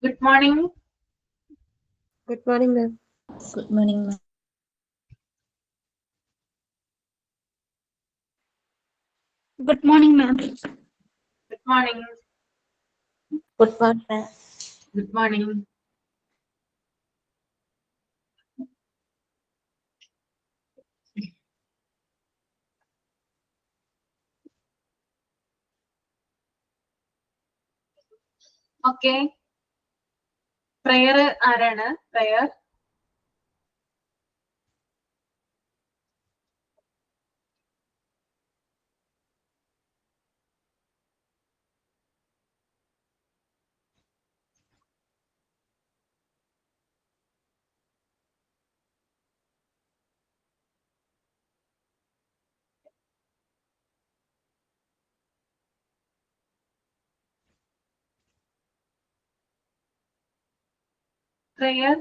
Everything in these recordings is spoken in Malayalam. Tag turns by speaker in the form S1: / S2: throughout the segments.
S1: Good morning.
S2: Good morning, ma'am.
S3: Good morning, ma'am.
S4: Good morning, ma'am.
S1: Good morning.
S3: Good morning, ma'am.
S1: Good morning. Okay. Prayer ആരാണ്? Prayer. Prayer.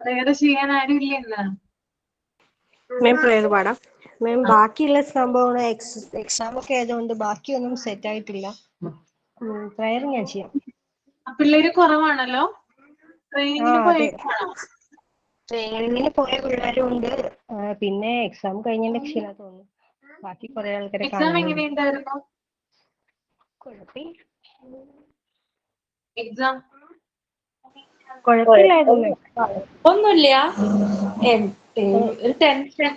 S1: Prayer ചെയ്യാൻ ആരും ഇല്ല ഇന്ന്.
S2: മാം പ്രയർ പാടാം. മാം ബാക്കിയുള്ള സംഭവം എക്സാം ഒക്കെ ആയതുകൊണ്ട് ബാക്കിയൊന്നും സെറ്റ് ആയിട്ടില്ല. പ്രയർ ഞാൻ ചെയ്യാം.
S1: പിള്ളേര് കുറവാണല്ലോ. ട്രെയിനിങ്ങിന് പോയേക്കാണോ?
S2: ട്രെയിനിങ്ങിന് പോയ പിള്ളേരും ഉണ്ട്. പിന്നെ എക്സാം കഴിഞ്ഞ രക്ഷയില്ല തോന്നുന്നു. ബാക്കി കുറെ ആൾക്കാരെ
S1: എക്സാം എങ്ങനെയുണ്ടായിരുന്നു? എക്സാം
S2: കുഴപ്പമില്ലായിരുന്നു.
S3: ഒന്നുമില്ല. ഒരു ടെൻഷൻ.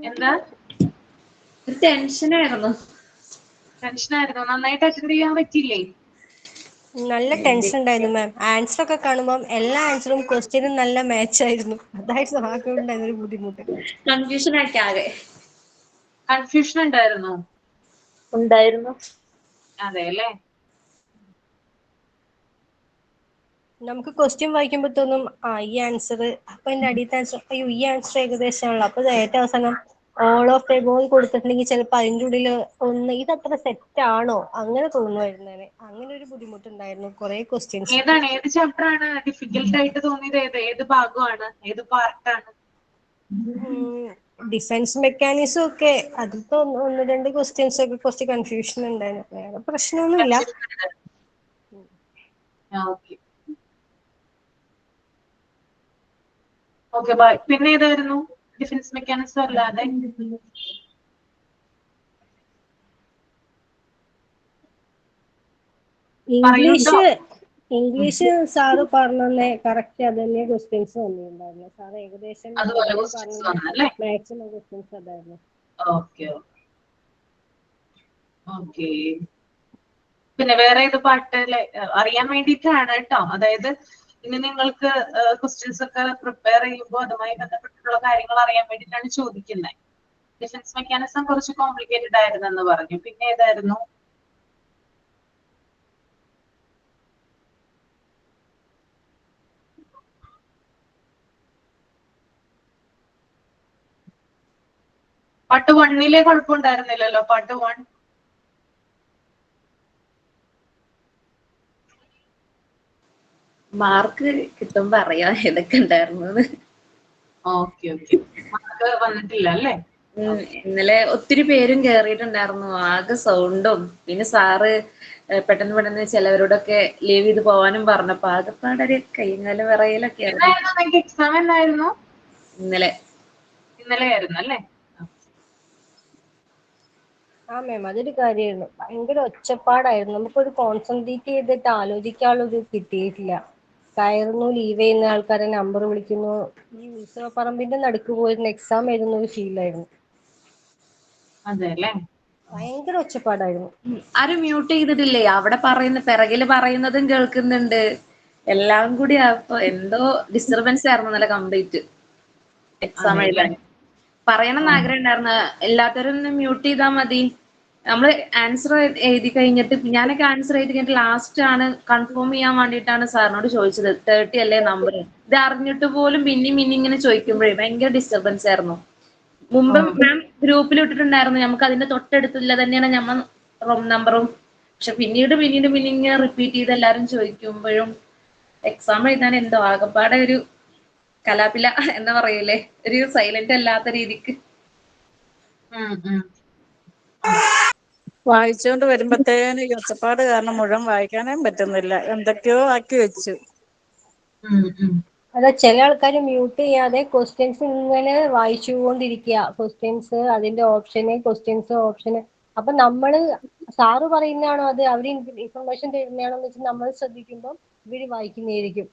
S1: എന്താ?
S3: ഒരു ടെൻഷനായിരുന്നു.
S1: ടെൻഷനായിരുന്നു. നന്നായിട്ട് അറ്റൻഡ് ചെയ്യാൻ പറ്റിയില്ലേ?
S2: നല്ല ടെൻഷൻ ഉണ്ടായിരുന്നു മാം. ആൻസർ ഒക്കെ കാണുമ്പോൾ എല്ലാ ആൻസറും ക്വസ്റ്റ്യനും നല്ല മാച്ച് ആയിരുന്നു. അതായിരുന്നു ആകെ ഉണ്ടായിരുന്ന ഒരു ബുദ്ധിമുട്ട്.
S3: കൺഫ്യൂഷൻ ആക്കി ആകെ.
S1: കൺഫ്യൂഷൻ ഉണ്ടായിരുന്നു. അതെ അല്ലേ?
S2: നമുക്ക് ക്വസ്റ്റ്യൻ വായിക്കുമ്പോ തോന്നും ഈ ആൻസർ, അപ്പൊ അതിന്റെ അടിയത്തെ ആൻസർ അയ്യോ ഈ ആൻസർ ഏകദേശമാണല്ലോ, അപ്പൊ ഏറ്റവും അവസാനം ഓൾ ഓഫ് എബോവ് കൊടുത്തിട്ടുണ്ടെങ്കിൽ ചിലപ്പോൾ അതിൻ്റെ ഉള്ളിൽ ഒന്ന് ഇതത്ര സെറ്റ് ആണോ അങ്ങനെ തോന്നുമായിരുന്നു. അങ്ങനെ ഒരു ബുദ്ധിമുട്ടുണ്ടായിരുന്നു കുറെ ക്വസ്റ്റ്യൻസ്.
S1: ഏതാണ്, ഏത് ചാപ്റ്റർ ആണ് ഡിഫിക്കൽട്ട് ആയിട്ട് തോന്നിയത്? ഏത് ഭാഗമാണ്, ഏത് പാർട്ടാണ്?
S2: ഡിഫൻസ് മെക്കാനിസം ഒക്കെ അതിപ്പോ ഒന്ന് രണ്ട് ക്വസ്റ്റ്യൻസ് ഒക്കെ കുറച്ച് കൺഫ്യൂഷൻ ഉണ്ടായിരുന്നു. വേറെ പ്രശ്നമൊന്നുമില്ല.
S1: ഓക്കെ, പിന്നെ ഏതായിരുന്നു? ഡിഫൻസ് മെക്കാനിസം അല്ലാതെ
S2: ഇംഗ്ലീഷ് സാറ് പറഞ്ഞേ കറക്റ്റ് അത് തന്നെ ക്വസ്റ്റ്യൻസ് വന്നിട്ടുണ്ടായിരുന്നു. സാറ് ഏകദേശം മാക്സിമം ക്വസ്റ്റ്യൻസ് അതായിരുന്നു.
S1: ഓക്കെ. പിന്നെ വേറെ ഏത് പാട്ട് അറിയാൻ വേണ്ടിയിട്ടാണ് കേട്ടോ. അതായത് ഇനി നിങ്ങൾക്ക് ക്വസ്റ്റ്യൻസ് ഒക്കെ പ്രിപ്പയർ ചെയ്യുമ്പോൾ അതുമായി ബന്ധപ്പെട്ടിട്ടുള്ള കാര്യങ്ങൾ അറിയാൻ വേണ്ടിയിട്ടാണ് ചോദിക്കുന്നത്. ഡിഫൻസ് മെക്കാനിസം കുറച്ച് കോംപ്ലിക്കേറ്റഡ് ആയിരുന്നെന്ന് പറഞ്ഞു. പിന്നെ ഏതായിരുന്നു? പാർട്ട് 1 കുഴപ്പമുണ്ടായിരുന്നില്ലല്ലോ? പാർട്ട് 1
S3: മാർക്ക് കിട്ടുമ്പോ അറിയാം ഏതൊക്കെ ഉണ്ടായിരുന്നു.
S1: Okay okay. മാർക്ക് വന്നിട്ടില്ല അല്ലേ?
S3: ഇന്നലെ ഒത്തിരി പേരും കേറിയിട്ടുണ്ടായിരുന്നു. ആകെ സൗണ്ടും പിന്നെ സാറ് പെട്ടെന്ന് ചിലവരോടൊക്കെ ലീവ് ചെയ്ത് പോവാനും പറഞ്ഞപ്പോ ആകെപ്പാടൊരു കൈകാലം വിറയലൊക്കെ ആയിരുന്നു.
S1: എക്സാം എന്നായിരുന്നു?
S3: ഇന്നലെ
S1: ആയിരുന്നു അല്ലേ?
S2: മാം അതൊരു കാര്യമായിരുന്നു. ഭയങ്കര ഒച്ചപ്പാടായിരുന്നു. നമുക്കൊരു കോൺസെൻട്രേറ്റ് ചെയ്തിട്ട് ആലോചിക്കാനുള്ളത് കിട്ടിയിട്ടില്ല. കയറുന്നു, ലീവ് ചെയ്യുന്ന ആൾക്കാരെ നമ്പർ വിളിക്കുന്നു. ഈ ഉത്സവപ്പറമ്പിന്റെ നടുക്ക് പോയിരുന്ന എക്സാം എഴുതുന്ന ഒരു ഫീലായിരുന്നു. ഭയങ്കര ഒച്ചപ്പാടായിരുന്നു.
S3: ആരും മ്യൂട്ട് ചെയ്തിട്ടില്ലേ? അവിടെ പിറകില് പറയുന്നതും കേൾക്കുന്നുണ്ട്. എല്ലാം കൂടി അപ്പൊ എന്തോ ഡിസ്റ്റർബൻസ് ആയിരുന്നു ഇന്നലെ കംപ്ലീറ്റ് എക്സാം എഴുതാൻ. പറയണമെന്ന് ആഗ്രഹം ഉണ്ടായിരുന്നു. എല്ലാത്തരും മ്യൂട്ട് ചെയ്താൽ മതി. നമ്മള് ആൻസർ എഴുതി കഴിഞ്ഞിട്ട് ഞാനൊക്കെ ആൻസർ എഴുതി കഴിഞ്ഞിട്ട് ലാസ്റ്റ് ആണ് കൺഫേം ചെയ്യാൻ വേണ്ടിയിട്ടാണ് സാറിനോട് ചോദിച്ചത് 30 അല്ലേ നമ്പർ. ഇത് അറിഞ്ഞിട്ട് പോലും പിന്നെയും ഇങ്ങനെ ചോദിക്കുമ്പോഴേ ഭയങ്കര ഡിസ്റ്റർബൻസ് ആയിരുന്നു. മുമ്പ് മാം ഗ്രൂപ്പിൽ ഇട്ടിട്ടുണ്ടായിരുന്നു നമുക്ക് അതിന്റെ തൊട്ടടുത്തില്ല തന്നെയാണ് നമ്മൾ റൂം നമ്പറും. പക്ഷെ പിന്നീട് ഇങ്ങനെ റിപ്പീറ്റ് ചെയ്ത് എല്ലാരും ചോദിക്കുമ്പോഴും എക്സാം എഴുതാൻ എന്തോ ആകെപ്പാടെ ഒരു കലാപില എന്താ പറയൂലേ, ഒരു സൈലന്റ് അല്ലാത്ത രീതിക്ക്.
S5: വായിച്ചുകൊണ്ട് വരുമ്പത്തേന് ഈ ഒച്ചപ്പാട് കാരണം മുഴുവൻ വായിക്കാനേ പറ്റുന്നില്ല, എന്തൊക്കെയോ ആക്കി വെച്ചു.
S2: അതെ, ചില ആൾക്കാർ മ്യൂട്ട് ചെയ്യാതെ ക്വസ്റ്റ്യൻസ് ഇങ്ങനെ വായിച്ചുകൊണ്ടിരിക്കുക. ക്വസ്റ്റ്യൻസ്, അതിന്റെ ഓപ്ഷന്. അപ്പൊ നമ്മള് സാറ് പറയുന്നതാണോ അത് അവര് ഇൻഫർമേഷൻ തരുന്നതാണോ എന്ന് വെച്ചാൽ നമ്മൾ ശ്രദ്ധിക്കുമ്പോൾ ഇവര് വായിക്കുന്നതായിരിക്കും.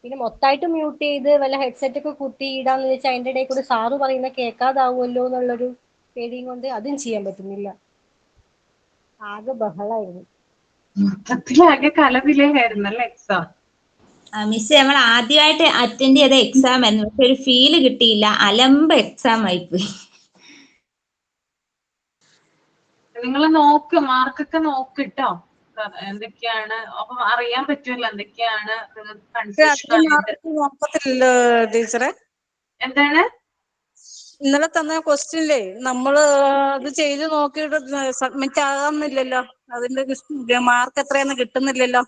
S2: പിന്നെ മൊത്തമായിട്ട് മ്യൂട്ട് ചെയ്ത് വല്ല ഹെഡ്സെറ്റ് ഒക്കെ കുത്തി ഇടാന്ന് വെച്ചാൽ അതിന്റെ ഇടയിൽ കൂടെ സാറ് പറയുന്ന കേൾക്കാതാവുമല്ലോ എന്നുള്ളൊരു പേടിയും കൊണ്ട് അതും ചെയ്യാൻ പറ്റുന്നില്ല. ആകെ ബഹളായിരുന്നു.
S1: മൊത്തത്തിലാകെ കലപിലയായിരുന്നല്ലേ എക്സാം.
S6: മിസ് നമ്മൾ ആദ്യമായിട്ട് അറ്റൻഡ് ചെയ്ത എക്സാം ആയിരുന്നു, പക്ഷെ ഒരു ഫീല് കിട്ടിയില്ല, അലമ്പ് എക്സാം ആയിപ്പോയി.
S5: നിങ്ങൾ നോക്ക്, മാർക്കൊക്കെ നോക്കിട്ടോ എന്തൊക്കെയാണ്, അപ്പൊ അറിയാൻ പറ്റുമല്ലോ എന്തൊക്കെയാണ് നോക്കത്തില്ലല്ലോ ടീച്ചറെ. എന്താണ് ഇന്നലെ തന്ന ക്വസ്റ്റ്യനിലേ നമ്മള് അത് ചെയ്ത് നോക്കിയിട്ട് സബ്മിറ്റ് ആകാന്നില്ലല്ലോ, അതിന്റെ മാർക്ക് എത്രയാന്ന് കിട്ടുന്നില്ലല്ലോ.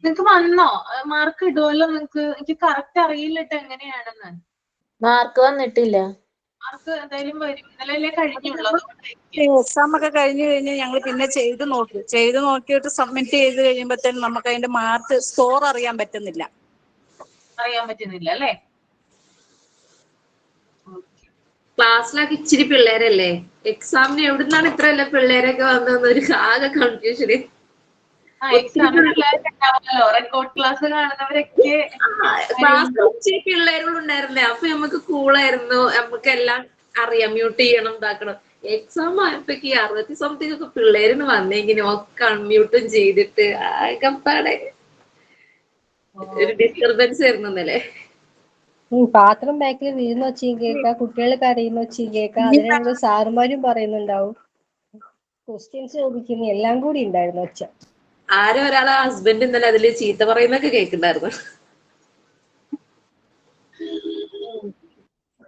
S5: നിങ്ങക്ക് വന്നോ? മാർക്ക് ഇടുമല്ലോ നിങ്ങക്ക്? എനിക്ക് കറക്റ്റ് അറിയില്ലട്ടോ എങ്ങനെയാണെന്ന്.
S7: മാർക്ക് വന്നിട്ടില്ല.
S5: മാർക്ക് എന്തായാലും വരും, ഇന്നലെ കഴിഞ്ഞുള്ളൂ. എക്സാം ഒക്കെ കഴിഞ്ഞ് ഞങ്ങൾ പിന്നെ ചെയ്ത് നോക്കിയിട്ട് സബ്മിറ്റ് ചെയ്ത് കഴിയുമ്പോഴത്തേനും നമുക്ക് അതിന്റെ മാർക്ക് സ്കോർ അറിയാൻ പറ്റുന്നില്ല അല്ലേ?
S3: ക്ലാസ്സിലൊക്കെ ഇച്ചിരി പിള്ളേരല്ലേ, എക്സാമിന് എവിടുന്നാണ് ഇത്ര എല്ലാ പിള്ളേരൊക്കെ വന്നതെന്നൊരു ആകെ കൺഫ്യൂഷന്.
S5: റെക്കോർഡ് ക്ലാസ് കാണുന്നവരൊക്കെ
S3: ക്ലാസ്സിൽ ഇച്ചിരി പിള്ളേരുണ്ടായിരുന്നേ, അപ്പൊ നമുക്ക് കൂളായിരുന്നു, നമുക്ക് എല്ലാം അറിയാം, മ്യൂട്ട് ചെയ്യണം ഇതാക്കണം. എക്സാം ആയപ്പോഴേക്ക് 60-something ഒക്കെ പിള്ളേരിന് വന്നെങ്കിലും ഒക്കെ അൺമ്യൂട്ടും ചെയ്തിട്ട് ആകെപ്പാടെ ഒരു ഡിസ്റ്റർബൻസ് ആയിരുന്നു ഇന്നലെ.
S2: പാത്രം ബാക്കിൽ വീഴുന്ന ഒച്ചയും കേൾക്കാം, കുട്ടികൾ കരയുന്ന ഒച്ചയും കേൾക്കാം, അതിനുള്ള സാറുമാരും പറയുന്നുണ്ടാവും, ക്വസ്റ്റ്യൻസ് ചോദിക്കുന്നു, എല്ലാം കൂടി ഉണ്ടായിരുന്നു ഒച്ച.
S3: ആരോ ഒരാളെ ഹസ്ബൻഡ് ഇന്നലെ അതില് ചീത്ത പറയുന്നൊക്കെ കേൾക്കുന്നുണ്ടായിരുന്നു.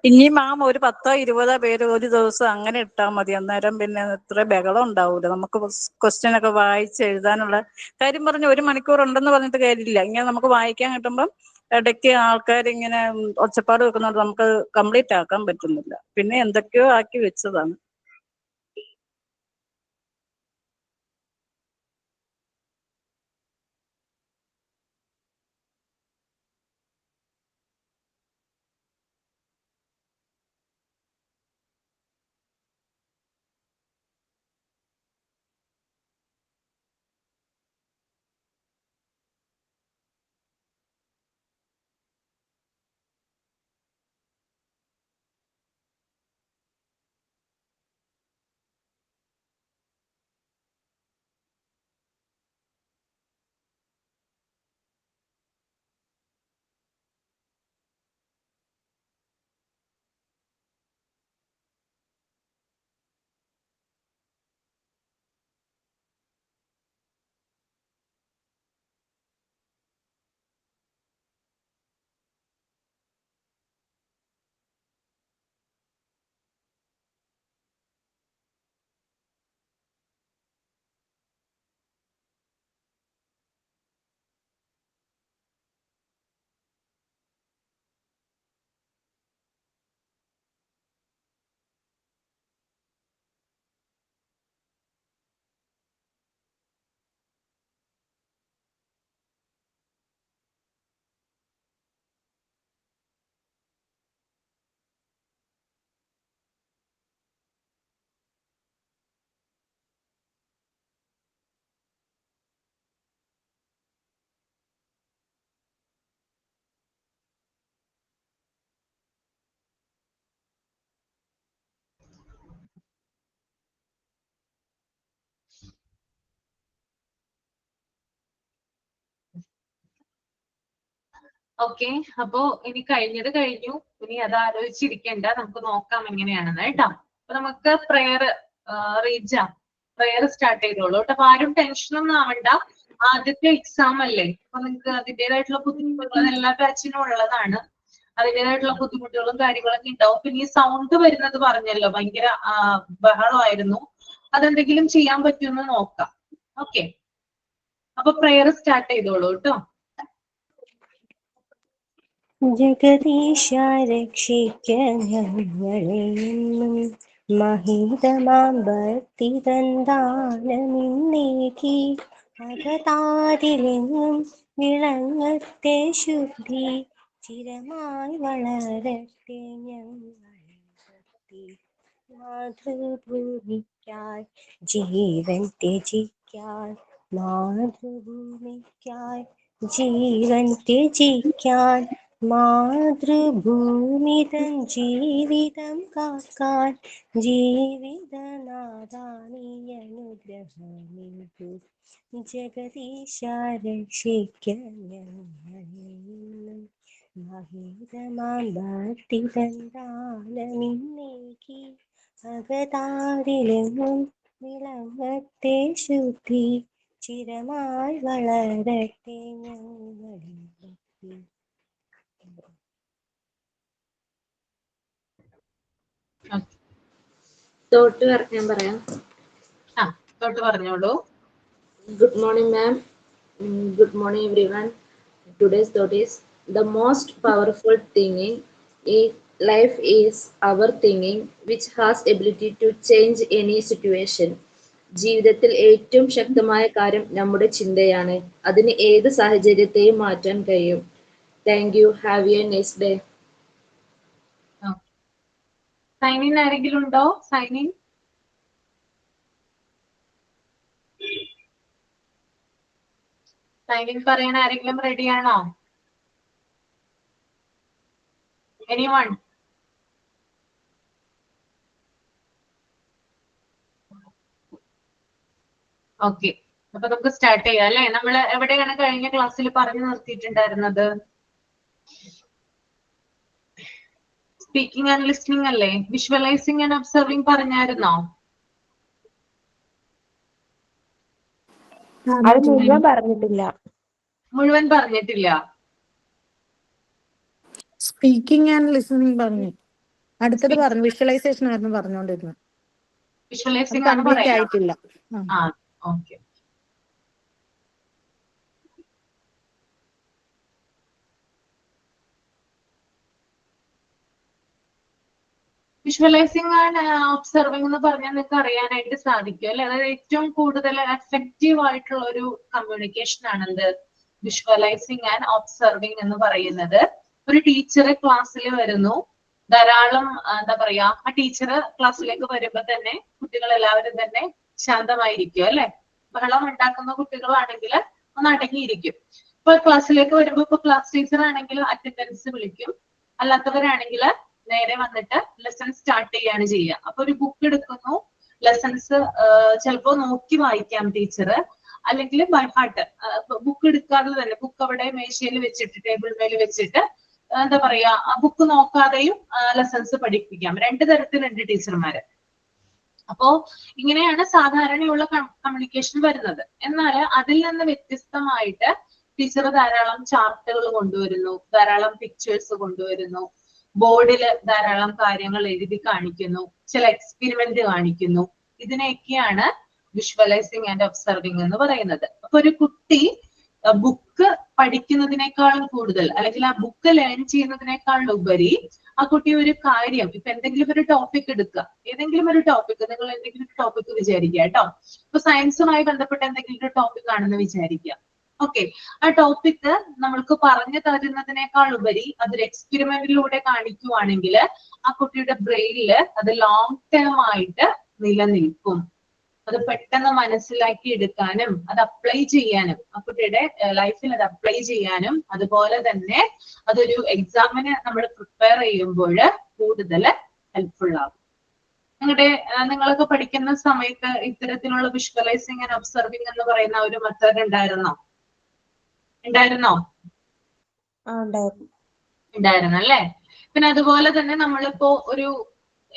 S5: ഇനി മാം ഒരു 10-20 പേര് ഒരു ദിവസം അങ്ങനെ ഇട്ടാൽ മതി, അന്നേരം പിന്നെ ഇത്ര ബഹളം ഉണ്ടാവൂല. നമുക്ക് ക്വസ്റ്റ്യൻ ഒക്കെ വായിച്ച് എഴുതാനുള്ള കാര്യം പറഞ്ഞ് 1 മണിക്കൂർ ഉണ്ടെന്ന് പറഞ്ഞിട്ട് കാര്യമില്ല. ഇങ്ങനെ നമുക്ക് വായിക്കാൻ കിട്ടുമ്പം ഇടയ്ക്ക് ആൾക്കാർ ഇങ്ങനെ ഒച്ചപ്പാട് വെക്കുന്നുണ്ട്, നമുക്ക് കംപ്ലീറ്റ് ആക്കാൻ പറ്റുന്നില്ല. പിന്നെ എന്തൊക്കെയോ ആക്കി വെച്ചതാണ്. ഓക്കെ, അപ്പോ ഇനി കഴിഞ്ഞത് കഴിഞ്ഞു, ഇനി അത് ആലോചിച്ചിരിക്കണ്ട, നമുക്ക് നോക്കാം എങ്ങനെയാണെന്ന് കേട്ടോ. അപ്പൊ നമുക്ക് പ്രെയർ സ്റ്റാർട്ട് ചെയ്തോളൂ കേട്ടോ. അപ്പൊ ആരും ടെൻഷനൊന്നും ആവണ്ട, ആദ്യത്തെ എക്സാം അല്ലേ, അപ്പൊ നിങ്ങൾക്ക് അതിൻ്റെതായിട്ടുള്ള ബുദ്ധിമുട്ടുകൾ എല്ലാ ബാച്ചിനും ഉള്ളതാണ്. അതിൻ്റെതായിട്ടുള്ള ബുദ്ധിമുട്ടുകളും കാര്യങ്ങളൊക്കെ ഉണ്ടാവും. പിന്നെ ഈ സൗണ്ട് വരുന്നത് പറഞ്ഞല്ലോ, ഭയങ്കര ബഹളമായിരുന്നു, അതെന്തെങ്കിലും ചെയ്യാൻ പറ്റുമെന്ന് നോക്കാം. ഓക്കെ, അപ്പൊ പ്രെയർ സ്റ്റാർട്ട് ചെയ്തോളൂ കേട്ടോ.
S2: ജഗദീശ രക്ഷിക്ക ഞങ്ങളെയെന്നും മഹിതമാം ഭക്തി തന്താനമിന്നേകി അകതാരിലെങ്ങും വിളങ്ങത്തെ ശുദ്ധി ചിരമായി വളരട്ടെ ഞങ്ങളെ ഭക്തി മാതൃഭൂമിക്കായി ജീവൻ ത്യജിക്കാൻ മാതൃഭൂമിക്കായി ജീവൻ ത്യജിക്കാൻ മാതൃഭൂമി തൻ ജീവിതം കാക്കാൻ ജീവിതനാഥാ നീ അനുഗ്രഹമേകൂ ജഗദീശ രക്ഷിക്ക ഞങ്ങളെയെന്നും മഹിതമാം ഭക്തി തന്താനമിന്നേകി അകതാരിലെങ്ങും വിളങ്ങട്ടെ ശുദ്ധി ചിരമായി വളരട്ടെ ഞങ്ങളെ ഭക്തി.
S3: തോട്ട് ഞാൻ പറയാം.
S1: തോട്ട് പറഞ്ഞോളൂ.
S3: Good morning, ma'am. Good morning, everyone. Today's thought is the most powerful thinking in life is our thinking, which has ability to change any situation. ജീവിതത്തിൽ ഏറ്റവും ശക്തമായ കാര്യം നമ്മുടെ ചിന്തയാണ്. അതിന് ഏത് സാഹചര്യത്തെയും മാറ്റാൻ കഴിയും. Thank you. Have a nice day.
S1: Sign in ആരെങ്കിലും ഉണ്ടോ? Sign in. സൈൻ ഇൻ പറയാൻ ആരെങ്കിലും റെഡിയാണോ? എനിവൺ? ഓക്കെ, അപ്പൊ നമുക്ക് സ്റ്റാർട്ട് ചെയ്യാം അല്ലെ. നമ്മൾ എവിടെയാണ് കഴിഞ്ഞ ക്ലാസ്സിൽ പറഞ്ഞു നിർത്തിയിട്ടുണ്ടായിരുന്നത്? സ്പീക്കിംഗ് ആൻഡ് ലിസ്ണിംഗ് അല്ലേ? വിഷ്വലൈസിംഗ് ആൻഡ് ഒബ്സർവിംഗ് പറഞ്ഞായിരുന്നോ?
S8: അത് മുഴുവൻ പറഞ്ഞിട്ടില്ല.
S1: മുഴുവൻ പറഞ്ഞിട്ടില്ല.
S8: സ്പീക്കിംഗ് ആൻഡ് ലിസണിംഗ് പറഞ്ഞു. അടുത്തത് പറഞ്ഞു വിഷ്വലൈസേഷൻ ആയിരുന്നു പറഞ്ഞുകൊണ്ടിരുന്നത്.
S1: വിഷ്വലൈസിംഗ്
S8: കംപ്ലീറ്റ് ആയിട്ടില്ല.
S1: ഓക്കെ. വിഷ്വലൈസിംഗ് ആൻഡ് ഒബ്സർവിംഗ് എന്ന് പറഞ്ഞാൽ നിങ്ങൾക്ക് അറിയാനായിട്ട് സാധിക്കും അല്ലെ. അതായത് ഏറ്റവും കൂടുതൽ എഫക്റ്റീവ് ആയിട്ടുള്ള ഒരു കമ്മ്യൂണിക്കേഷൻ ആണ് എന്ത്? വിഷ്വലൈസിംഗ് ആൻഡ് ഒബ്സർവിംഗ് എന്ന് പറയുന്നത്. ഒരു ടീച്ചർ ക്ലാസ്സിൽ വരുന്നു, ധാരാളം എന്താ പറയാ, ആ ടീച്ചർ ക്ലാസ്സിലേക്ക് വരുമ്പോ തന്നെ കുട്ടികൾ എല്ലാവരും തന്നെ ശാന്തമായിരിക്കും അല്ലെ. ബഹളം ഉണ്ടാക്കുന്ന കുട്ടികളാണെങ്കിൽ ഒന്ന് അടങ്ങിയിരിക്കും. ഇപ്പൊ ക്ലാസ്സിലേക്ക് വരുമ്പോ ഇപ്പൊ ക്ലാസ് ടീച്ചർ ആണെങ്കിൽ അറ്റൻഡൻസ് വിളിക്കും, അല്ലാത്തവരാണെങ്കിൽ നേരെ വന്നിട്ട് ലെസൺ സ്റ്റാർട്ട് ചെയ്യാണ് ചെയ്യുക. അപ്പൊ ഒരു ബുക്ക് എടുക്കുന്നു, ലെസൺസ് ചിലപ്പോ നോക്കി വായിക്കാം ടീച്ചർ, അല്ലെങ്കിൽ ബൈ ഹാർട്ട്. ബുക്ക് എടുക്കാതെ തന്നെ ബുക്ക് അവിടെ മേശയിൽ വെച്ചിട്ട് ടേബിൾ മേൽ വെച്ചിട്ട് എന്താ പറയാ, ആ ബുക്ക് നോക്കാതെയും ലെസൺസ് പഠിപ്പിക്കാം. രണ്ട് തരത്തിലുണ്ട് ടീച്ചർമാര്. അപ്പോ ഇങ്ങനെയാണ് സാധാരണയുള്ള കമ്മ്യൂണിക്കേഷൻ വരുന്നത്. എന്നാൽ അതിൽ നിന്ന് വ്യത്യസ്തമായിട്ട് ടീച്ചർ ധാരാളം ചാർട്ടുകൾ കൊണ്ടുവരുന്നു, ധാരാളം പിക്ചേഴ്സ് കൊണ്ടുവരുന്നു, ബോർഡിൽ ധാരാളം കാര്യങ്ങൾ എഴുതി കാണിക്കുന്നു, ചില എക്സ്പെരിമെന്റ് കാണിക്കുന്നു. ഇതിനെയൊക്കെയാണ് വിഷ്വലൈസിംഗ് ആൻഡ് ഒബ്സർവിംഗ് എന്ന് പറയുന്നത്. അപ്പൊ ഒരു കുട്ടി ബുക്ക് പഠിക്കുന്നതിനേക്കാളും കൂടുതൽ, അല്ലെങ്കിൽ ആ ബുക്ക് ലേൺ ചെയ്യുന്നതിനേക്കാളും ഉപരി ആ കുട്ടി ഒരു കാര്യം, ഇപ്പൊ എന്തെങ്കിലും ഒരു ടോപ്പിക് എടുക്കുക, ഏതെങ്കിലും ഒരു ടോപ്പിക്, നിങ്ങൾ എന്തെങ്കിലും ഒരു ടോപ്പിക് വിചാരിക്കുക കേട്ടോ. ഇപ്പൊ സയൻസുമായി ബന്ധപ്പെട്ട എന്തെങ്കിലും ഒരു ടോപ്പിക് ആണെന്ന് വിചാരിക്കുക. ഓക്കെ, ആ ടോപ്പിക് നമ്മൾക്ക് പറഞ്ഞു തരുന്നതിനേക്കാൾ ഉപരി അതൊരു എക്സ്പെരിമെന്റിലൂടെ കാണിക്കുവാണെങ്കിൽ ആ കുട്ടിയുടെ ബ്രെയിനിൽ അത് ലോങ് ടേം ആയിട്ട് നിലനിൽക്കും. അത് പെട്ടെന്ന് മനസ്സിലാക്കി എടുക്കാനും അത് അപ്ലൈ ചെയ്യാനും, ആ കുട്ടിയുടെ ലൈഫിൽ അത് അപ്ലൈ ചെയ്യാനും, അതുപോലെ തന്നെ അതൊരു എക്സാമിന് നമ്മൾ പ്രിപ്പയർ ചെയ്യുമ്പോൾ കൂടുതൽ ഹെൽപ്ഫുൾ ആകും. നിങ്ങളൊക്കെ പഠിക്കുന്ന സമയത്ത് ഇത്തരത്തിലുള്ള വിഷ്വലൈസിംഗ് ആൻഡ് ഒബ്സർവിംഗ് എന്ന് പറയുന്ന ഒരു മെത്തേഡ് ഉണ്ടായിരുന്നോ? ഉണ്ടായിരുന്നു അല്ലേ. പിന്നെ അതുപോലെ തന്നെ നമ്മളിപ്പോ ഒരു